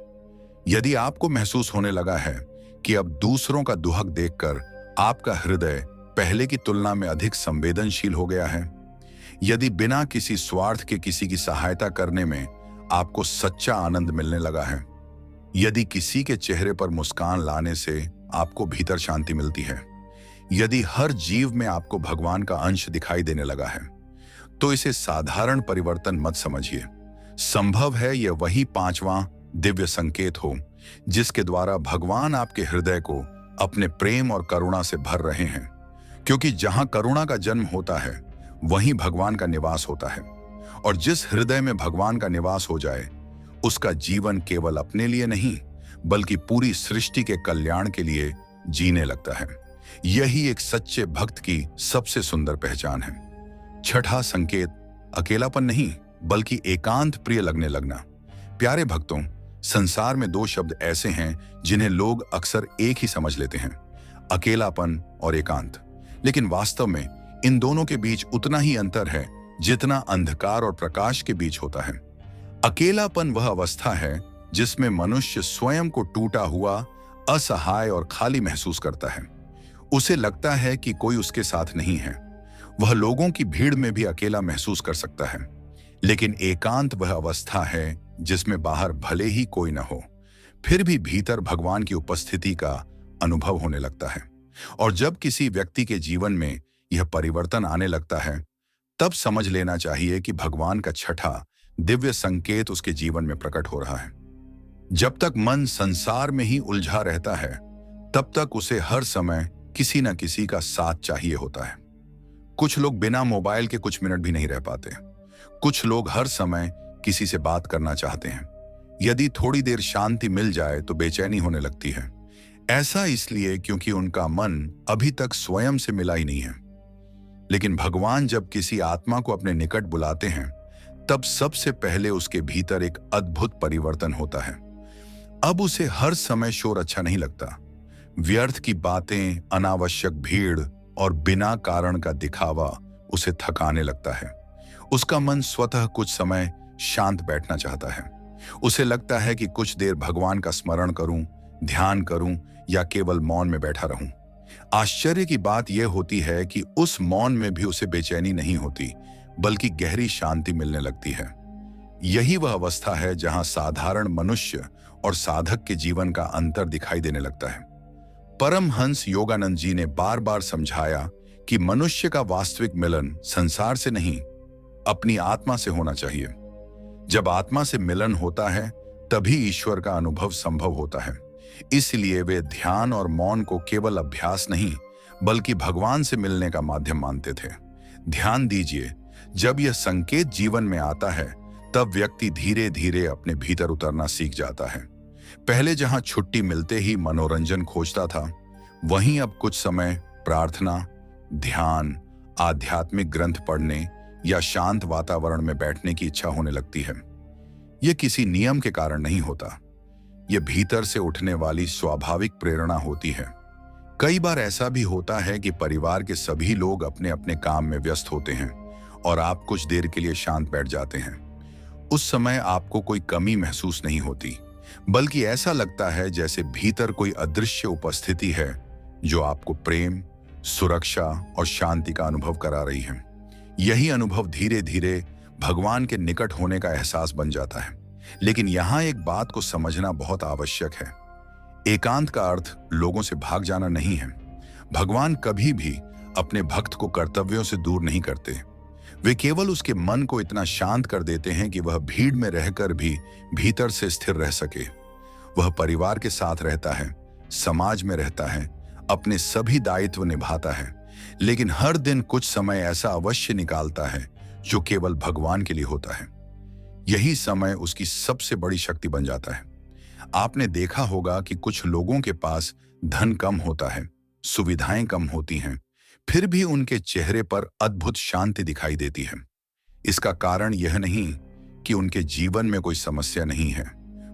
[SPEAKER 1] यदि आपको महसूस होने लगा है कि अब दूसरों का दुहक देखकर आपका हृदय पहले की तुलना में अधिक संवेदनशील हो गया है, यदि बिना किसी स्वार्थ के किसी की सहायता करने में आपको सच्चा आनंद मिलने लगा है, यदि किसी के चेहरे पर मुस्कान लाने से आपको भीतर शांति मिलती है, यदि हर जीव में आपको भगवान का अंश दिखाई देने लगा है, तो इसे साधारण परिवर्तन मत समझिए। संभव है यह वही पांचवां दिव्य संकेत हो जिसके द्वारा भगवान आपके हृदय को अपने प्रेम और करुणा से भर रहे हैं। क्योंकि जहां करुणा का जन्म होता है वहीं भगवान का निवास होता है, और जिस हृदय में भगवान का निवास हो जाए उसका जीवन केवल अपने लिए नहीं बल्कि पूरी सृष्टि के कल्याण के लिए जीने लगता है। यही एक सच्चे भक्त की सबसे सुंदर पहचान है। छठा संकेत अकेलापन नहीं बल्कि एकांत प्रिय लगने लगना। प्यारे भक्तों, संसार में दो शब्द ऐसे हैं जिन्हें लोग अक्सर एक ही समझ लेते हैं, अकेलापन और एकांत। लेकिन वास्तव में इन दोनों के बीच उतना ही अंतर है जितना अंधकार और प्रकाश के बीच होता है। अकेलापन वह अवस्था है जिसमें मनुष्य स्वयं को टूटा हुआ, असहाय और खाली महसूस करता है। उसे लगता है कि कोई उसके साथ नहीं है। वह लोगों की भीड़ में भी अकेला महसूस कर सकता है। लेकिन एकांत वह अवस्था है जिसमें बाहर भले ही कोई न हो, फिर भी भीतर भगवान की उपस्थिति का अनुभव होने लगता है। और जब किसी व्यक्ति के जीवन में यह परिवर्तन आने लगता है तब समझ लेना चाहिए कि भगवान का छठा दिव्य संकेत उसके जीवन में प्रकट हो रहा है। जब तक मन संसार में ही उलझा रहता है तब तक उसे हर समय किसी न किसी का साथ चाहिए होता है। कुछ लोग बिना मोबाइल के कुछ मिनट भी नहीं रह पाते। कुछ लोग हर समय किसी से बात करना चाहते हैं। यदि थोड़ी देर शांति मिल जाए तो बेचैनी होने लगती है। ऐसा इसलिए क्योंकि उनका मन अभी तक स्वयं से मिला ही नहीं है। लेकिन भगवान जब किसी आत्मा को अपने निकट बुलाते हैं तब सबसे पहले उसके भीतर एक अद्भुत परिवर्तन होता है। अब उसे हर समय शोर अच्छा नहीं लगता। व्यर्थ की बातें, अनावश्यक भीड़ और बिना कारण का दिखावा उसे थकाने लगता है। उसका मन स्वतः कुछ समय शांत बैठना चाहता है। उसे लगता है कि कुछ देर भगवान का स्मरण करूं, ध्यान करूं या केवल मौन में बैठा रहूं। आश्चर्य की बात यह होती है कि उस मौन में भी उसे बेचैनी नहीं होती, बल्कि गहरी शांति मिलने लगती है। यही वह अवस्था है जहां साधारण मनुष्य और साधक के जीवन का अंतर दिखाई देने लगता है। परमहंस योगानंद जी ने बार बार समझाया कि मनुष्य का वास्तविक मिलन संसार से नहीं, अपनी आत्मा से होना चाहिए। जब आत्मा से मिलन होता है तभी ईश्वर का अनुभव संभव होता है। इसलिए वे ध्यान और मौन को केवल अभ्यास नहीं, बल्कि भगवान से मिलने का माध्यम मानते थे। ध्यान दीजिए, जब यह संकेत जीवन में आता है तब व्यक्ति धीरे धीरे अपने भीतर उतरना सीख जाता है। पहले जहां छुट्टी मिलते ही मनोरंजन खोजता था, वहीं अब कुछ समय प्रार्थना, ध्यान, आध्यात्मिक ग्रंथ पढ़ने या शांत वातावरण में बैठने की इच्छा होने लगती है। यह किसी नियम के कारण नहीं होता, यह भीतर से उठने वाली स्वाभाविक प्रेरणा होती है। कई बार ऐसा भी होता है कि परिवार के सभी लोग अपने अपने काम में व्यस्त होते हैं और आप कुछ देर के लिए शांत बैठ जाते हैं। उस समय आपको कोई कमी महसूस नहीं होती, बल्कि ऐसा लगता है जैसे भीतर कोई अदृश्य उपस्थिति है जो आपको प्रेम, सुरक्षा और शांति का अनुभव करा रही है। यही अनुभव धीरे धीरे भगवान के निकट होने का एहसास बन जाता है। लेकिन यहाँ एक बात को समझना बहुत आवश्यक है। एकांत का अर्थ लोगों से भाग जाना नहीं है। भगवान कभी भी अपने भक्त को कर्तव्यों से दूर नहीं करते। वे केवल उसके मन को इतना शांत कर देते हैं कि वह भीड़ में रहकर भी भीतर से स्थिर रह सके। वह परिवार के साथ रहता है, समाज में रहता है, अपने सभी दायित्व निभाता है, लेकिन हर दिन कुछ समय ऐसा अवश्य निकालता है जो केवल भगवान के लिए होता है। यही समय उसकी सबसे बड़ी शक्ति बन जाता है। आपने देखा होगा कि कुछ लोगों के पास धन कम होता है, सुविधाएं कम होती हैं, फिर भी उनके चेहरे पर अद्भुत शांति दिखाई देती है। इसका कारण यह नहीं कि उनके जीवन में कोई समस्या नहीं है,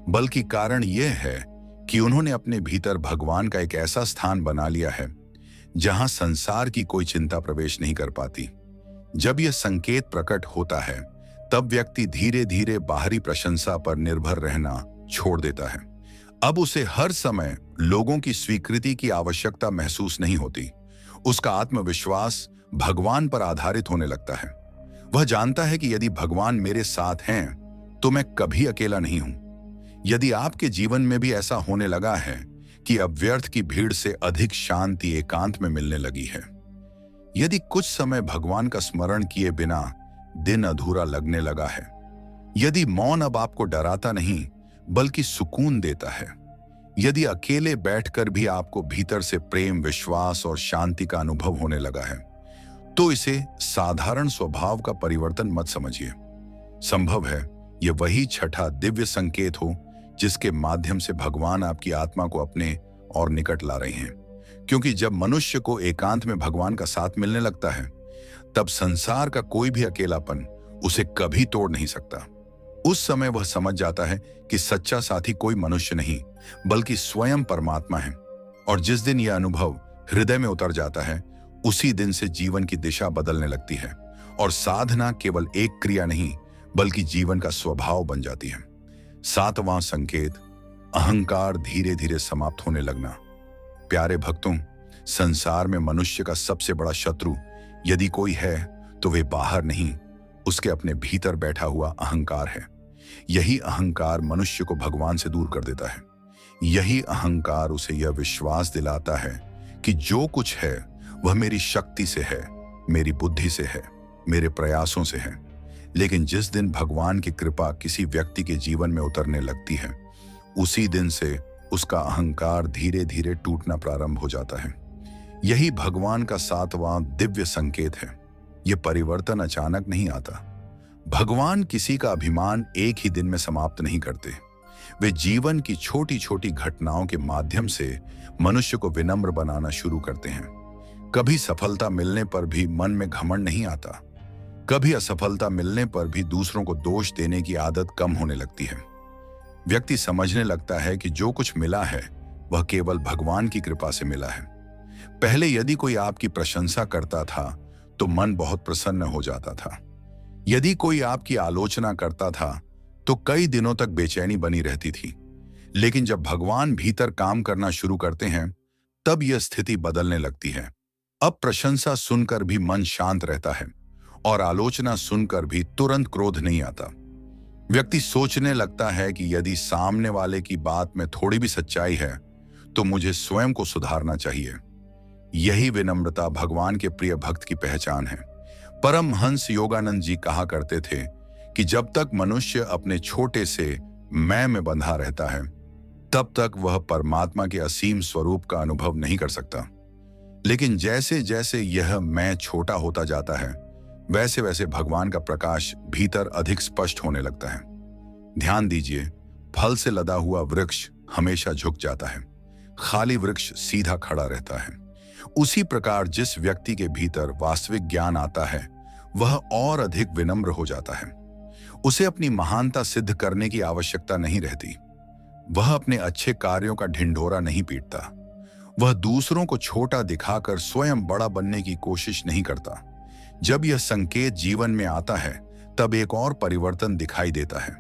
[SPEAKER 1] बल्कि कारण यह है कि उन्होंने अपने भीतर भगवान का एक ऐसा स्थान बना लिया है जहां संसार की कोई चिंता प्रवेश नहीं कर पाती। जब यह संकेत प्रकट होता है तब व्यक्ति धीरे धीरे बाहरी प्रशंसा पर निर्भर रहना छोड़ देता है। अब उसे हर समय लोगों की स्वीकृति की आवश्यकता महसूस नहीं होती। उसका आत्मविश्वास भगवान पर आधारित होने लगता है। वह जानता है कि यदि भगवान मेरे साथ हैं तो मैं कभी अकेला नहीं हूं। यदि आपके जीवन में भी ऐसा होने लगा है कि अब व्यर्थ की भीड़ से अधिक शांति एकांत में मिलने लगी है, यदि कुछ समय भगवान का स्मरण किए बिना दिन अधूरा लगने लगा है, यदि मौन अब आपको डराता नहीं बल्कि सुकून देता है, यदि अकेले बैठकर भी आपको भीतर से प्रेम, विश्वास और शांति का अनुभव होने लगा है, तो इसे साधारण स्वभाव का परिवर्तन मत समझिए। संभव है यह वही छठा दिव्य संकेत हो जिसके माध्यम से भगवान आपकी आत्मा को अपने और निकट ला रहे हैं। क्योंकि जब मनुष्य को एकांत में भगवान का साथ मिलने लगता है, तब संसार का कोई भी अकेलापन उसे कभी तोड़ नहीं सकता। उस समय वह समझ जाता है कि सच्चा साथी कोई मनुष्य नहीं बल्कि स्वयं परमात्मा है। और जिस दिन यह अनुभव हृदय में उतर जाता है, उसी दिन से जीवन की दिशा बदलने लगती है और साधना केवल एक क्रिया नहीं बल्कि जीवन का स्वभाव बन जाती है। सातवां संकेत, अहंकार धीरे धीरे समाप्त होने लगना। प्यारे भक्तों, संसार में मनुष्य का सबसे बड़ा शत्रु यदि कोई है तो वे बाहर नहीं, उसके अपने भीतर बैठा हुआ अहंकार है। यही अहंकार मनुष्य को भगवान से दूर कर देता है। यही अहंकार उसे यह विश्वास दिलाता है कि जो कुछ है वह मेरी शक्ति से है, मेरी बुद्धि से है, मेरे प्रयासों से है। लेकिन जिस दिन भगवान की कृपा किसी व्यक्ति के जीवन में उतरने लगती है, उसी दिन से उसका अहंकार धीरे धीरे टूटना प्रारंभ हो जाता है। यही भगवान का सातवां दिव्य संकेत है। यह परिवर्तन अचानक नहीं आता। भगवान किसी का अभिमान एक ही दिन में समाप्त नहीं करते। वे जीवन की छोटी छोटी घटनाओं के माध्यम से मनुष्य को विनम्र बनाना शुरू करते हैं। कभी सफलता मिलने पर भी मन में घमंड नहीं आता। कभी असफलता मिलने पर भी दूसरों को दोष देने की आदत कम होने लगती है। व्यक्ति समझने लगता है कि जो कुछ मिला है वह केवल भगवान की कृपा से मिला है। पहले यदि कोई आपकी प्रशंसा करता था तो मन बहुत प्रसन्न हो जाता था। यदि कोई आपकी आलोचना करता था तो कई दिनों तक बेचैनी बनी रहती थी। लेकिन जब भगवान भीतर काम करना शुरू करते हैं तब यह स्थिति बदलने लगती है। अब प्रशंसा सुनकर भी मन शांत रहता है और आलोचना सुनकर भी तुरंत क्रोध नहीं आता। व्यक्ति सोचने लगता है कि यदि सामने वाले की बात में थोड़ी भी सच्चाई है तो मुझे स्वयं को सुधारना चाहिए। यही विनम्रता भगवान के प्रिय भक्त की पहचान है। परमहंस योगानंद जी कहा करते थे कि जब तक मनुष्य अपने छोटे से मैं में बंधा रहता है तब तक वह परमात्मा के असीम स्वरूप का अनुभव नहीं कर सकता। लेकिन जैसे जैसे यह मैं छोटा होता जाता है वैसे वैसे भगवान का प्रकाश भीतर अधिक स्पष्ट होने लगता है। ध्यान दीजिए, फल से लदा हुआ वृक्ष हमेशा झुक जाता है, खाली वृक्ष सीधा खड़ा रहता है। उसी प्रकार जिस व्यक्ति के भीतर वास्तविक ज्ञान आता है वह और अधिक विनम्र हो जाता है। उसे अपनी महानता सिद्ध करने की आवश्यकता नहीं रहती। वह अपने अच्छे कार्यों का ढिंढोरा नहीं पीटता। वह दूसरों को छोटा दिखाकर स्वयं बड़ा बनने की कोशिश नहीं करता। जब यह संकेत जीवन में आता है तब एक और परिवर्तन दिखाई देता है।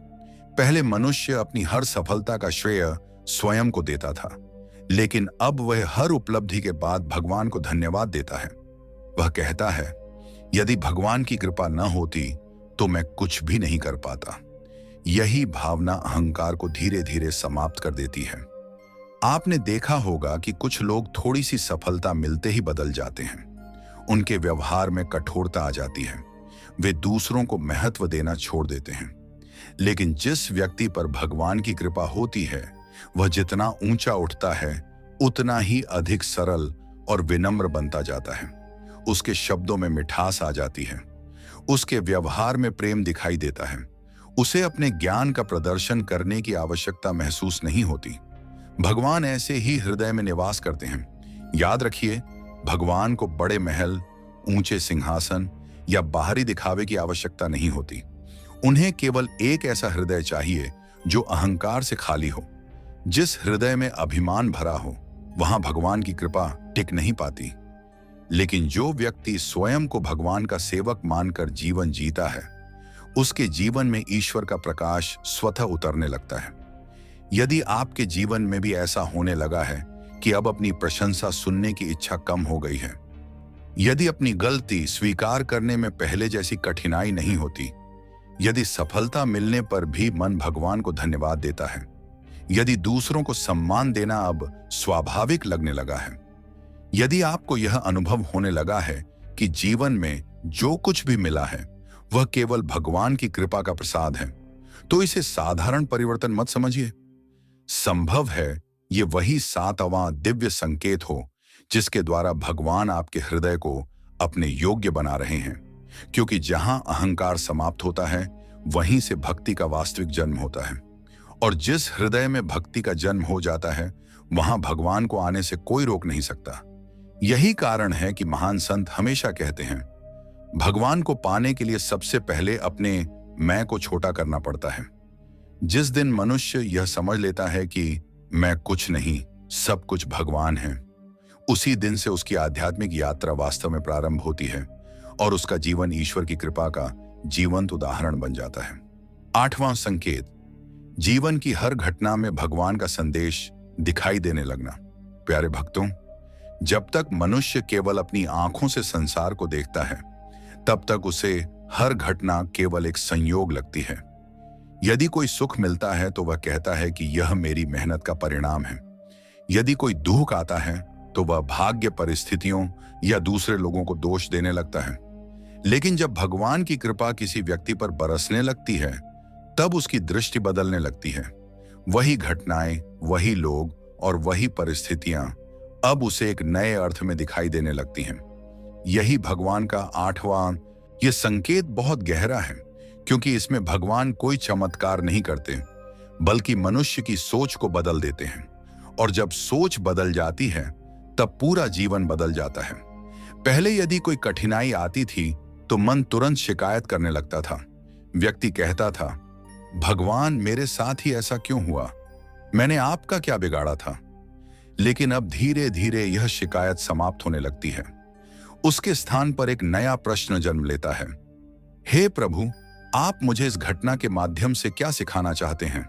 [SPEAKER 1] पहले मनुष्य अपनी हर सफलता का श्रेय स्वयं को देता था, लेकिन अब वह हर उपलब्धि के बाद भगवान को धन्यवाद देता है। वह कहता है, यदि भगवान की कृपा न होती तो मैं कुछ भी नहीं कर पाता। यही भावना अहंकार को धीरे धीरे समाप्त कर देती है। आपने देखा होगा कि कुछ लोग थोड़ी सी सफलता मिलते ही बदल जाते हैं। उनके व्यवहार में कठोरता आ जाती है। वे दूसरों को महत्व देना छोड़ देते हैं। लेकिन जिस व्यक्ति पर भगवान की कृपा होती है वह जितना ऊंचा उठता है उतना ही अधिक सरल और विनम्र बनता जाता है। उसके शब्दों में मिठास आ जाती है, उसके व्यवहार में प्रेम दिखाई देता है। उसे अपने ज्ञान का प्रदर्शन करने की आवश्यकता महसूस नहीं होती। भगवान ऐसे ही हृदय में निवास करते हैं। याद रखिए, भगवान को बड़े महल, ऊंचे सिंहासन या बाहरी दिखावे की आवश्यकता नहीं होती। उन्हें केवल एक ऐसा हृदय चाहिए जो अहंकार से खाली हो। जिस हृदय में अभिमान भरा हो वहां भगवान की कृपा टिक नहीं पाती। लेकिन जो व्यक्ति स्वयं को भगवान का सेवक मानकर जीवन जीता है उसके जीवन में ईश्वर का प्रकाश स्वतः उतरने लगता है। यदि आपके जीवन में भी ऐसा होने लगा है कि अब अपनी प्रशंसा सुनने की इच्छा कम हो गई है, यदि अपनी गलती स्वीकार करने में पहले जैसी कठिनाई नहीं होती, यदि सफलता मिलने पर भी मन भगवान को धन्यवाद देता है, यदि दूसरों को सम्मान देना अब स्वाभाविक लगने लगा है, यदि आपको यह अनुभव होने लगा है कि जीवन में जो कुछ भी मिला है वह केवल भगवान की कृपा का प्रसाद है, तो इसे साधारण परिवर्तन मत समझिए। संभव है ये वही 7वां दिव्य संकेत हो जिसके द्वारा भगवान आपके हृदय को अपने योग्य बना रहे हैं। क्योंकि जहां अहंकार समाप्त होता है वहीं से भक्ति का वास्तविक जन्म होता है। और जिस हृदय में भक्ति का जन्म हो जाता है वहां भगवान को आने से कोई रोक नहीं सकता। यही कारण है कि महान संत हमेशा कहते हैं, भगवान को पाने के लिए सबसे पहले अपने मैं को छोटा करना पड़ता है। जिस दिन मनुष्य यह समझ लेता है कि मैं कुछ नहीं, सब कुछ भगवान है, उसी दिन से उसकी आध्यात्मिक यात्रा वास्तव में प्रारंभ होती है और उसका जीवन ईश्वर की कृपा का जीवंत उदाहरण बन जाता है। 8वां संकेत, जीवन की हर घटना में भगवान का संदेश दिखाई देने लगना। प्यारे भक्तों, जब तक मनुष्य केवल अपनी आंखों से संसार को देखता है तब तक उसे हर घटना केवल एक संयोग लगती है। यदि कोई सुख मिलता है तो वह कहता है कि यह मेरी मेहनत का परिणाम है। यदि कोई दुख आता है तो वह भाग्य, परिस्थितियों या दूसरे लोगों को दोष देने लगता है। लेकिन जब भगवान की कृपा किसी व्यक्ति पर बरसने लगती है तब उसकी दृष्टि बदलने लगती है। वही घटनाएं, वही लोग और वही परिस्थितियां अब उसे एक नए अर्थ में दिखाई देने लगती हैं। यही भगवान का 8वां यह संकेत बहुत गहरा है, क्योंकि इसमें भगवान कोई चमत्कार नहीं करते बल्कि मनुष्य की सोच को बदल देते हैं। और जब सोच बदल जाती है तब पूरा जीवन बदल जाता है। पहले यदि कोई कठिनाई आती थी तो मन तुरंत शिकायत करने लगता था। व्यक्ति कहता था, भगवान मेरे साथ ही ऐसा क्यों हुआ, मैंने आपका क्या बिगाड़ा था। लेकिन अब धीरे धीरे यह शिकायत समाप्त होने लगती है। उसके स्थान पर एक नया प्रश्न जन्म लेता है। हे प्रभु, आप मुझे इस घटना के माध्यम से क्या सिखाना चाहते हैं?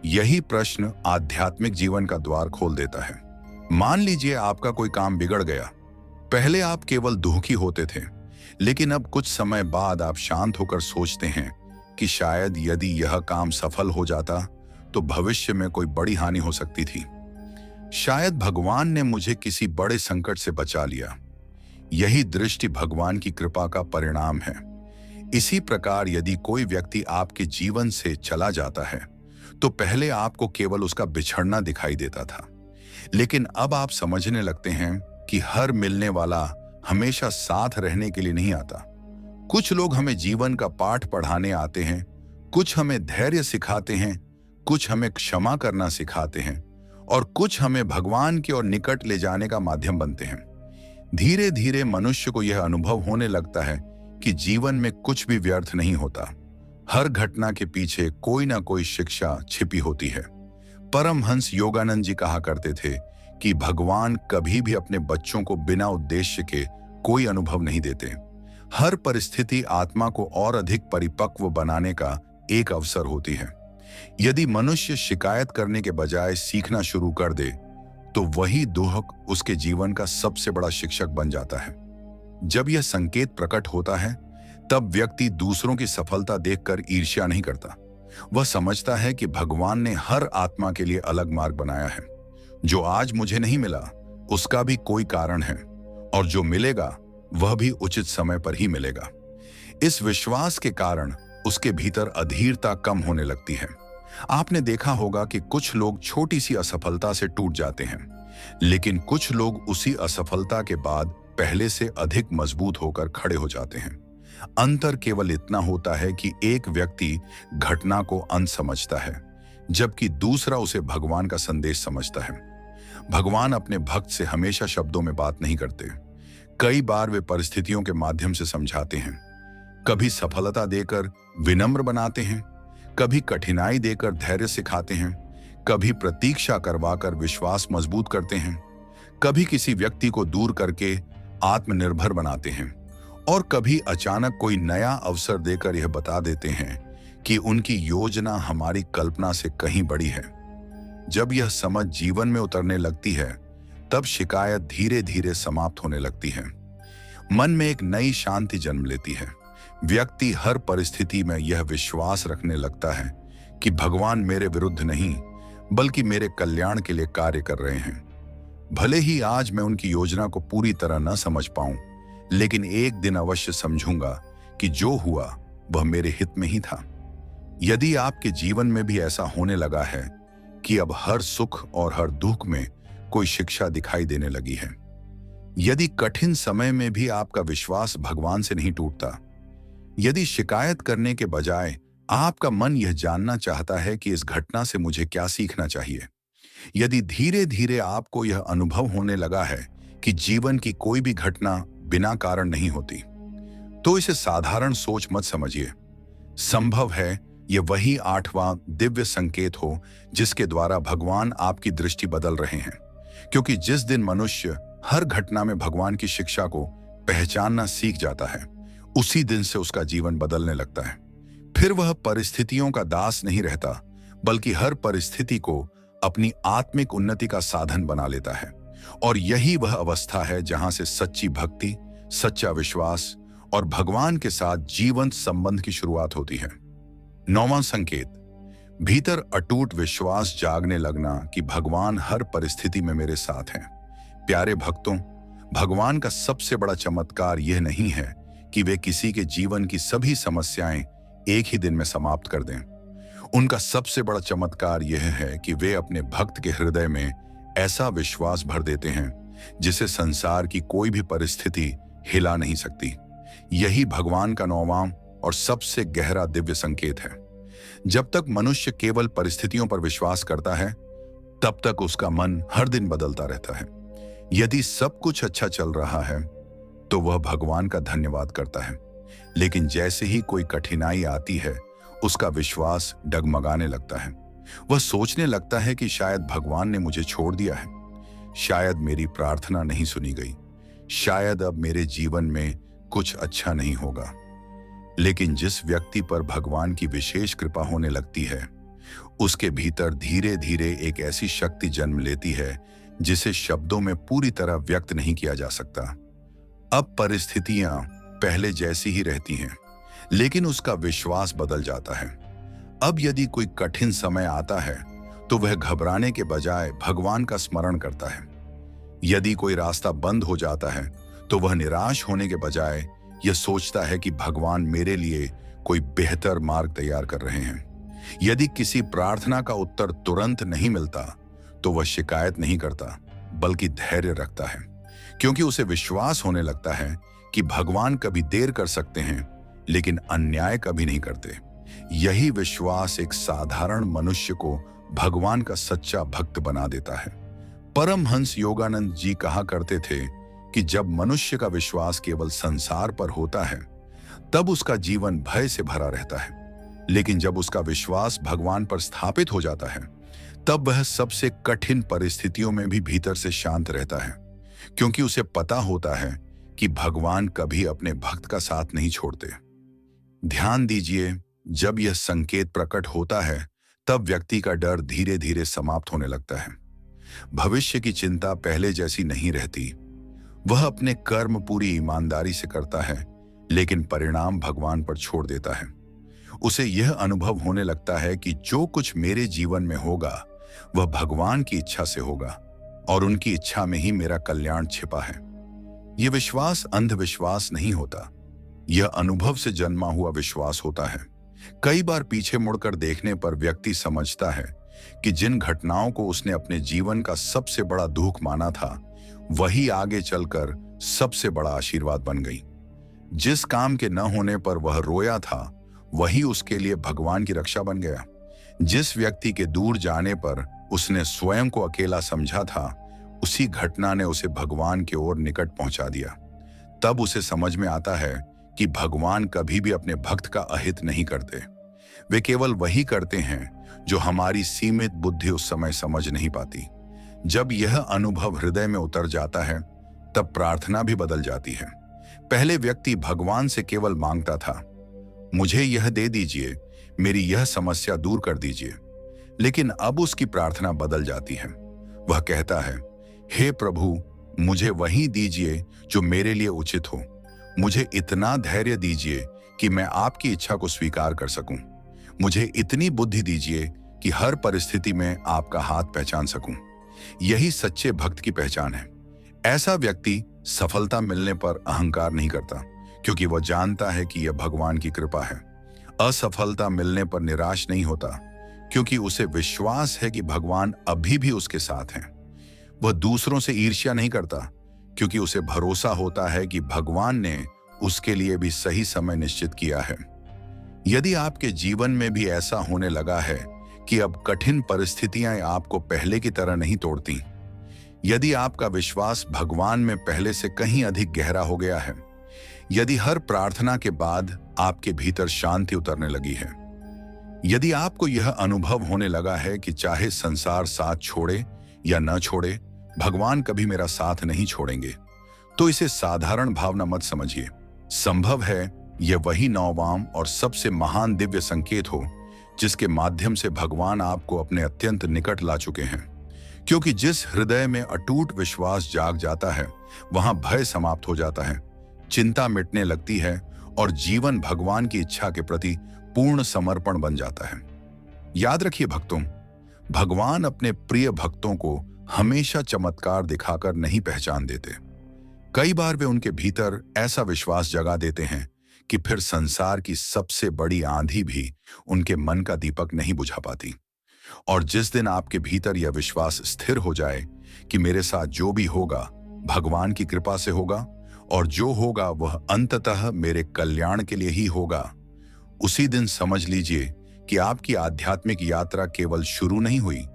[SPEAKER 1] यही प्रश्न आध्यात्मिक जीवन का द्वार खोल देता है। मान लीजिए आपका कोई काम बिगड़ गया। पहले आप केवल दुखी होते थे, लेकिन अब कुछ समय बाद आप शांत होकर सोचते हैं कि शायद यदि यह काम सफल हो जाता तो भविष्य में कोई बड़ी हानि हो सकती थी। शायद भगवान ने मुझे किसी बड़े संकट से बचा लिया। यही दृष्टि भगवान की कृपा का परिणाम है। इसी प्रकार यदि कोई व्यक्ति आपके जीवन से चला जाता है तो पहले आपको केवल उसका बिछड़ना दिखाई देता था, लेकिन अब आप समझने लगते हैं कि हर मिलने वाला हमेशा साथ रहने के लिए नहीं आता। कुछ लोग हमें जीवन का पाठ पढ़ाने आते हैं, कुछ हमें धैर्य सिखाते हैं, कुछ हमें क्षमा करना सिखाते हैं और कुछ हमें भगवान की ओर निकट ले जाने का माध्यम बनते हैं। धीरे धीरे मनुष्य को यह अनुभव होने लगता है कि जीवन में कुछ भी व्यर्थ नहीं होता। हर घटना के पीछे कोई ना कोई शिक्षा छिपी होती है। परमहंस योगानंद जी कहा करते थे कि भगवान कभी भी अपने बच्चों को बिना उद्देश्य के कोई अनुभव नहीं देते। हर परिस्थिति आत्मा को और अधिक परिपक्व बनाने का एक अवसर होती है। यदि मनुष्य शिकायत करने के बजाय सीखना शुरू कर दे तो वही दुख उसके जीवन का सबसे बड़ा शिक्षक बन जाता है। जब यह संकेत प्रकट होता है तब व्यक्ति दूसरों की सफलता देखकर ईर्ष्या नहीं करता। वह समझता है कि भगवान ने हर आत्मा के लिए अलग मार्ग बनाया है। जो आज मुझे नहीं मिला उसका भी कोई कारण है, और जो मिलेगा वह भी उचित समय पर ही मिलेगा। इस विश्वास के कारण उसके भीतर अधीरता कम होने लगती है। आपने देखा होगा कि कुछ लोग छोटी सी असफलता से टूट जाते हैं, लेकिन कुछ लोग उसी असफलता के बाद पहले से अधिक मजबूत होकर खड़े हो जाते हैं। अंतर केवल इतना होता है कि एक व्यक्ति घटना को अंत समझता है, जबकि दूसरा उसे भगवान का संदेश समझता है। भगवान अपने भक्त से हमेशा शब्दों में बात नहीं करते। कई बार वे परिस्थितियों के माध्यम से समझाते हैं। कभी सफलता देकर विनम्र बनाते हैं, कभी कठिनाई देकर धैर्य सिखाते हैं, कभी प्रतीक्षा करवाकर विश्वास मजबूत करते हैं, कभी किसी व्यक्ति को दूर करके आत्मनिर्भर बनाते हैं, और कभी अचानक कोई नया अवसर देकर यह बता देते हैं कि उनकी योजना हमारी कल्पना से कहीं बड़ी है। जब यह समझ जीवन में उतरने लगती है तब शिकायत धीरे धीरे समाप्त होने लगती है। मन में एक नई शांति जन्म लेती है। व्यक्ति हर परिस्थिति में यह विश्वास रखने लगता है कि भगवान मेरे विरुद्ध नहीं बल्कि मेरे कल्याण के लिए कार्य कर रहे हैं। भले ही आज मैं उनकी योजना को पूरी तरह न समझ पाऊं, लेकिन एक दिन अवश्य समझूंगा कि जो हुआ वह मेरे हित में ही था। यदि आपके जीवन में भी ऐसा होने लगा है कि अब हर सुख और हर दुख में कोई शिक्षा दिखाई देने लगी है, यदि कठिन समय में भी आपका विश्वास भगवान से नहीं टूटता, यदि शिकायत करने के बजाय आपका मन यह जानना चाहता है कि इस घटना से मुझे क्या सीखना चाहिए, यदि धीरे धीरे आपको यह अनुभव होने लगा है कि जीवन की कोई भी घटना बिना कारण नहीं होती, तो इसे साधारण सोच मत समझिए। संभव है यह वही 8वां दिव्य संकेत हो जिसके द्वारा भगवान आपकी दृष्टि बदल रहे हैं, क्योंकि जिस दिन मनुष्य हर घटना में भगवान की शिक्षा को पहचानना सीख जाता है, उसी दिन से उसका जीवन बदलने लगता है। फिर वह परिस्थितियों का दास नहीं रहता, बल्कि हर परिस्थिति को अपनी आत्मिक उन्नति का साधन बना लेता है। और यही वह अवस्था है जहां से सच्ची भक्ति, सच्चा विश्वास और भगवान के साथ जीवंत संबंध की शुरुआत होती है। 9वां संकेत, भीतर अटूट विश्वास जागने लगना कि भगवान हर परिस्थिति में मेरे साथ हैं। प्यारे भक्तों, भगवान का सबसे बड़ा चमत्कार यह नहीं है कि वे किसी के जीवन की सभी समस्याएं एक ही दिन में समाप्त कर दें। उनका सबसे बड़ा चमत्कार यह है कि वे अपने भक्त के हृदय में ऐसा विश्वास भर देते हैं जिसे संसार की कोई भी परिस्थिति हिला नहीं सकती। यही भगवान का 9वां और सबसे गहरा दिव्य संकेत है। जब तक मनुष्य केवल परिस्थितियों पर विश्वास करता है, तब तक उसका मन हर दिन बदलता रहता है। यदि सब कुछ अच्छा चल रहा है तो वह भगवान का धन्यवाद करता है, लेकिन जैसे ही कोई कठिनाई आती है उसका विश्वास डगमगाने लगता है। वह सोचने लगता है कि शायद भगवान ने मुझे छोड़ दिया है, शायद मेरी प्रार्थना नहीं सुनी गई, शायद अब मेरे जीवन में कुछ अच्छा नहीं होगा। लेकिन जिस व्यक्ति पर भगवान की विशेष कृपा होने लगती है, उसके भीतर धीरे धीरे एक ऐसी शक्ति जन्म लेती है जिसे शब्दों में पूरी तरह व्यक्त नहीं किया जा सकता। अब परिस्थितियां पहले जैसी ही रहती हैं, लेकिन उसका विश्वास बदल जाता है। अब यदि कोई कठिन समय आता है तो वह घबराने के बजाय भगवान का स्मरण करता है। यदि कोई रास्ता बंद हो जाता है तो वह निराश होने के बजाय यह सोचता है कि भगवान मेरे लिए कोई बेहतर मार्ग तैयार कर रहे हैं। यदि किसी प्रार्थना का उत्तर तुरंत नहीं मिलता तो वह शिकायत नहीं करता, बल्कि धैर्य रखता है, क्योंकि उसे विश्वास होने लगता है कि भगवान कभी देर कर सकते हैं लेकिन अन्याय कभी नहीं करते। यही विश्वास एक साधारण मनुष्य को भगवान का सच्चा भक्त बना देता है। परमहंस योगानंद जी कहा करते थे कि जब मनुष्य का विश्वास केवल संसार पर होता है तब उसका जीवन भय से भरा रहता है, लेकिन जब उसका विश्वास भगवान पर स्थापित हो जाता है तब वह सबसे कठिन परिस्थितियों में भी भीतर से शांत रहता है, क्योंकि उसे पता होता है कि भगवान कभी अपने भक्त का साथ नहीं छोड़ते। ध्यान दीजिए, जब यह संकेत प्रकट होता है तब व्यक्ति का डर धीरे धीरे समाप्त होने लगता है। भविष्य की चिंता पहले जैसी नहीं रहती। वह अपने कर्म पूरी ईमानदारी से करता है, लेकिन परिणाम भगवान पर छोड़ देता है। उसे यह अनुभव होने लगता है कि जो कुछ मेरे जीवन में होगा वह भगवान की इच्छा से होगा और उनकी इच्छा में ही मेरा कल्याण छिपा है। यह विश्वास अंधविश्वास नहीं होता, यह अनुभव से जन्मा हुआ विश्वास होता है। कई बार पीछे मुड़कर देखने पर व्यक्ति समझता है कि जिन घटनाओं को उसने अपने जीवन का सबसे बड़ा दुख माना था वही आगे चलकर सबसे बड़ा आशीर्वाद बन गई। जिस काम के न होने पर वह रोया था वही उसके लिए भगवान की रक्षा बन गया। जिस व्यक्ति के दूर जाने पर उसने स्वयं को अकेला समझा था, उसी घटना ने उसे भगवान की ओर निकट पहुंचा दिया। तब उसे समझ में आता है कि भगवान कभी भी अपने भक्त का अहित नहीं करते। वे केवल वही करते हैं जो हमारी सीमित बुद्धि उस समय समझ नहीं पाती। जब यह अनुभव हृदय में उतर जाता है तब प्रार्थना भी बदल जाती है। पहले व्यक्ति भगवान से केवल मांगता था, मुझे यह दे दीजिए, मेरी यह समस्या दूर कर दीजिए। लेकिन अब उसकी प्रार्थना बदल जाती है। वह कहता है, हे प्रभु, मुझे वही दीजिए जो मेरे लिए उचित हो। मुझे इतना धैर्य दीजिए कि मैं आपकी इच्छा को स्वीकार कर सकूं। मुझे इतनी बुद्धि दीजिए कि हर परिस्थिति में आपका हाथ पहचान सकूं। यही सच्चे भक्त की पहचान है। ऐसा व्यक्ति सफलता मिलने पर अहंकार नहीं करता, क्योंकि वह जानता है कि यह भगवान की कृपा है। असफलता मिलने पर निराश नहीं होता, क्योंकि उसे विश्वास है कि भगवान अभी भी उसके साथ हैं। वह दूसरों से ईर्ष्या नहीं करता, क्योंकि उसे भरोसा होता है कि भगवान ने उसके लिए भी सही समय निश्चित किया है। यदि आपके जीवन में भी ऐसा होने लगा है कि अब कठिन परिस्थितियां आपको पहले की तरह नहीं तोड़ती, यदि आपका विश्वास भगवान में पहले से कहीं अधिक गहरा हो गया है, यदि हर प्रार्थना के बाद आपके भीतर शांति उतरने लगी है, यदि आपको यह अनुभव होने लगा है कि चाहे संसार साथ छोड़े या न छोड़े, भगवान कभी मेरा साथ नहीं छोड़ेंगे, तो इसे साधारण भावना मत समझिए। संभव है यह वही नौवाम और सबसे महान दिव्य संकेत हो जिसके माध्यम से भगवान आपको अपने अत्यंत निकट ला चुके हैं। क्योंकि जिस हृदय में अटूट विश्वास जाग जाता है वहां भय समाप्त हो जाता है, चिंता मिटने लगती है और जीवन भगवान की इच्छा के प्रति पूर्ण समर्पण बन जाता है। याद रखिए भक्तों, भगवान अपने प्रिय भक्तों को हमेशा चमत्कार दिखाकर नहीं पहचान देते। कई बार वे उनके भीतर ऐसा विश्वास जगा देते हैं कि फिर संसार की सबसे बड़ी आंधी भी उनके मन का दीपक नहीं बुझा पाती। और जिस दिन आपके भीतर यह विश्वास स्थिर हो जाए कि मेरे साथ जो भी होगा भगवान की कृपा से होगा और जो होगा वह अंततः मेरे कल्याण के लिए ही होगा, उसी दिन समझ लीजिए कि आपकी आध्यात्मिक यात्रा केवल शुरू नहीं हुई,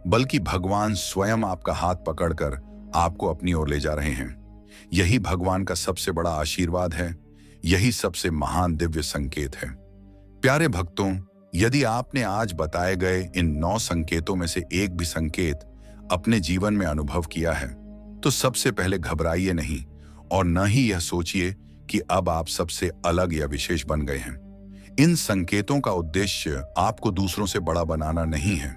[SPEAKER 1] बल्कि भगवान स्वयं आपका हाथ पकड़कर आपको अपनी ओर ले जा रहे हैं। यही भगवान का सबसे बड़ा आशीर्वाद है, यही सबसे महान दिव्य संकेत है। प्यारे भक्तों, यदि आपने आज बताए गए इन 9 संकेतों में से एक भी संकेत अपने जीवन में अनुभव किया है, तो सबसे पहले घबराइए नहीं और न ही यह सोचिए कि अब आप सबसे अलग या विशेष बन गए हैं। इन संकेतों का उद्देश्य आपको दूसरों से बड़ा बनाना नहीं है।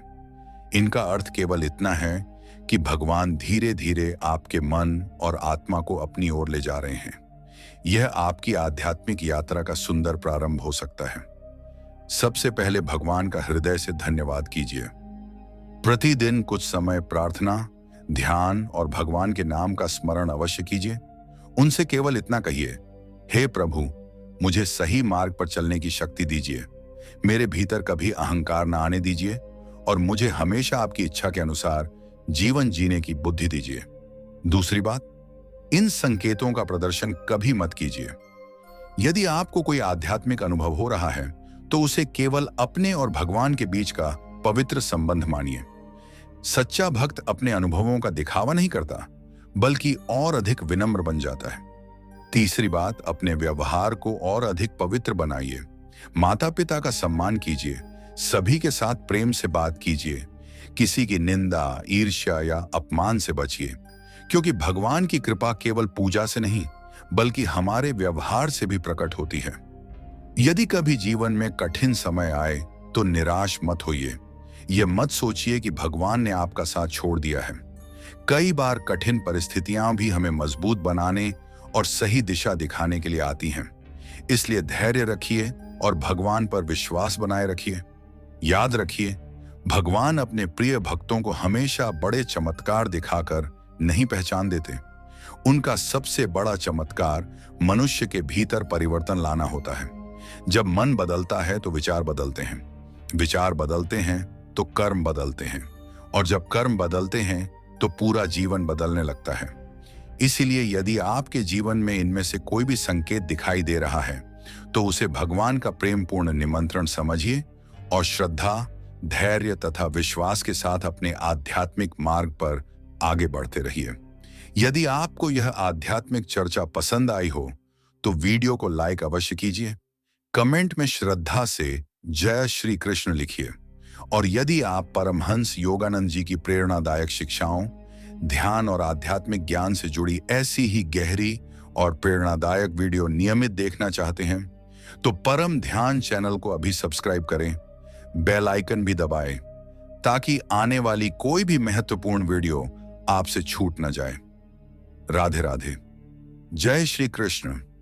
[SPEAKER 1] इनका अर्थ केवल इतना है कि भगवान धीरे धीरे आपके मन और आत्मा को अपनी ओर ले जा रहे हैं। यह आपकी आध्यात्मिक यात्रा का सुंदर प्रारंभ हो सकता है। सबसे पहले भगवान का हृदय से धन्यवाद कीजिए। प्रतिदिन कुछ समय प्रार्थना, ध्यान और भगवान के नाम का स्मरण अवश्य कीजिए। उनसे केवल इतना कहिए, हे प्रभु, मुझे सही मार्ग पर चलने की शक्ति दीजिए। मेरे भीतर कभी अहंकार न आने दीजिए और मुझे हमेशा आपकी इच्छा के अनुसार जीवन जीने की बुद्धि दीजिए। दूसरी बात, इन संकेतों का प्रदर्शन कभी मत कीजिए। यदि आपको कोई आध्यात्मिक अनुभव हो रहा है तो उसे केवल अपने और भगवान के बीच का पवित्र संबंध मानिए। सच्चा भक्त अपने अनुभवों का दिखावा नहीं करता, बल्कि और अधिक विनम्र बन जाता है। तीसरी बात, अपने व्यवहार को और अधिक पवित्र बनाइए। माता पिता का सम्मान कीजिए, सभी के साथ प्रेम से बात कीजिए, किसी की निंदा, ईर्ष्या या अपमान से बचिए, क्योंकि भगवान की कृपा केवल पूजा से नहीं बल्कि हमारे व्यवहार से भी प्रकट होती है। यदि कभी जीवन में कठिन समय आए तो निराश मत होइए। यह मत सोचिए कि भगवान ने आपका साथ छोड़ दिया है। कई बार कठिन परिस्थितियां भी हमें मजबूत बनाने और सही दिशा दिखाने के लिए आती हैं। इसलिए धैर्य रखिए और भगवान पर विश्वास बनाए रखिए। याद रखिए, भगवान अपने प्रिय भक्तों को हमेशा बड़े चमत्कार दिखाकर नहीं पहचान देते। उनका सबसे बड़ा चमत्कार मनुष्य के भीतर परिवर्तन लाना होता है। जब मन बदलता है तो विचार बदलते हैं, विचार बदलते हैं तो कर्म बदलते हैं, और जब कर्म बदलते हैं तो पूरा जीवन बदलने लगता है। इसीलिए यदि आपके जीवन में इनमें से कोई भी संकेत दिखाई दे रहा है तो उसे भगवान का प्रेमपूर्ण निमंत्रण समझिए और श्रद्धा, धैर्य तथा विश्वास के साथ अपने आध्यात्मिक मार्ग पर आगे बढ़ते रहिए। यदि आपको यह आध्यात्मिक चर्चा पसंद आई हो तो वीडियो को लाइक अवश्य कीजिए। कमेंट में श्रद्धा से जय श्री कृष्ण लिखिए। और यदि आप परमहंस योगानंद जी की प्रेरणादायक शिक्षाओं, ध्यान और आध्यात्मिक ज्ञान से जुड़ी ऐसी ही गहरी और प्रेरणादायक वीडियो नियमित देखना चाहते हैं तो परम ध्यान चैनल को अभी सब्सक्राइब करें, बेल आइकन भी दबाएं ताकि आने वाली कोई भी महत्वपूर्ण वीडियो आपसे छूट न जाए। राधे राधे। जय श्री कृष्ण।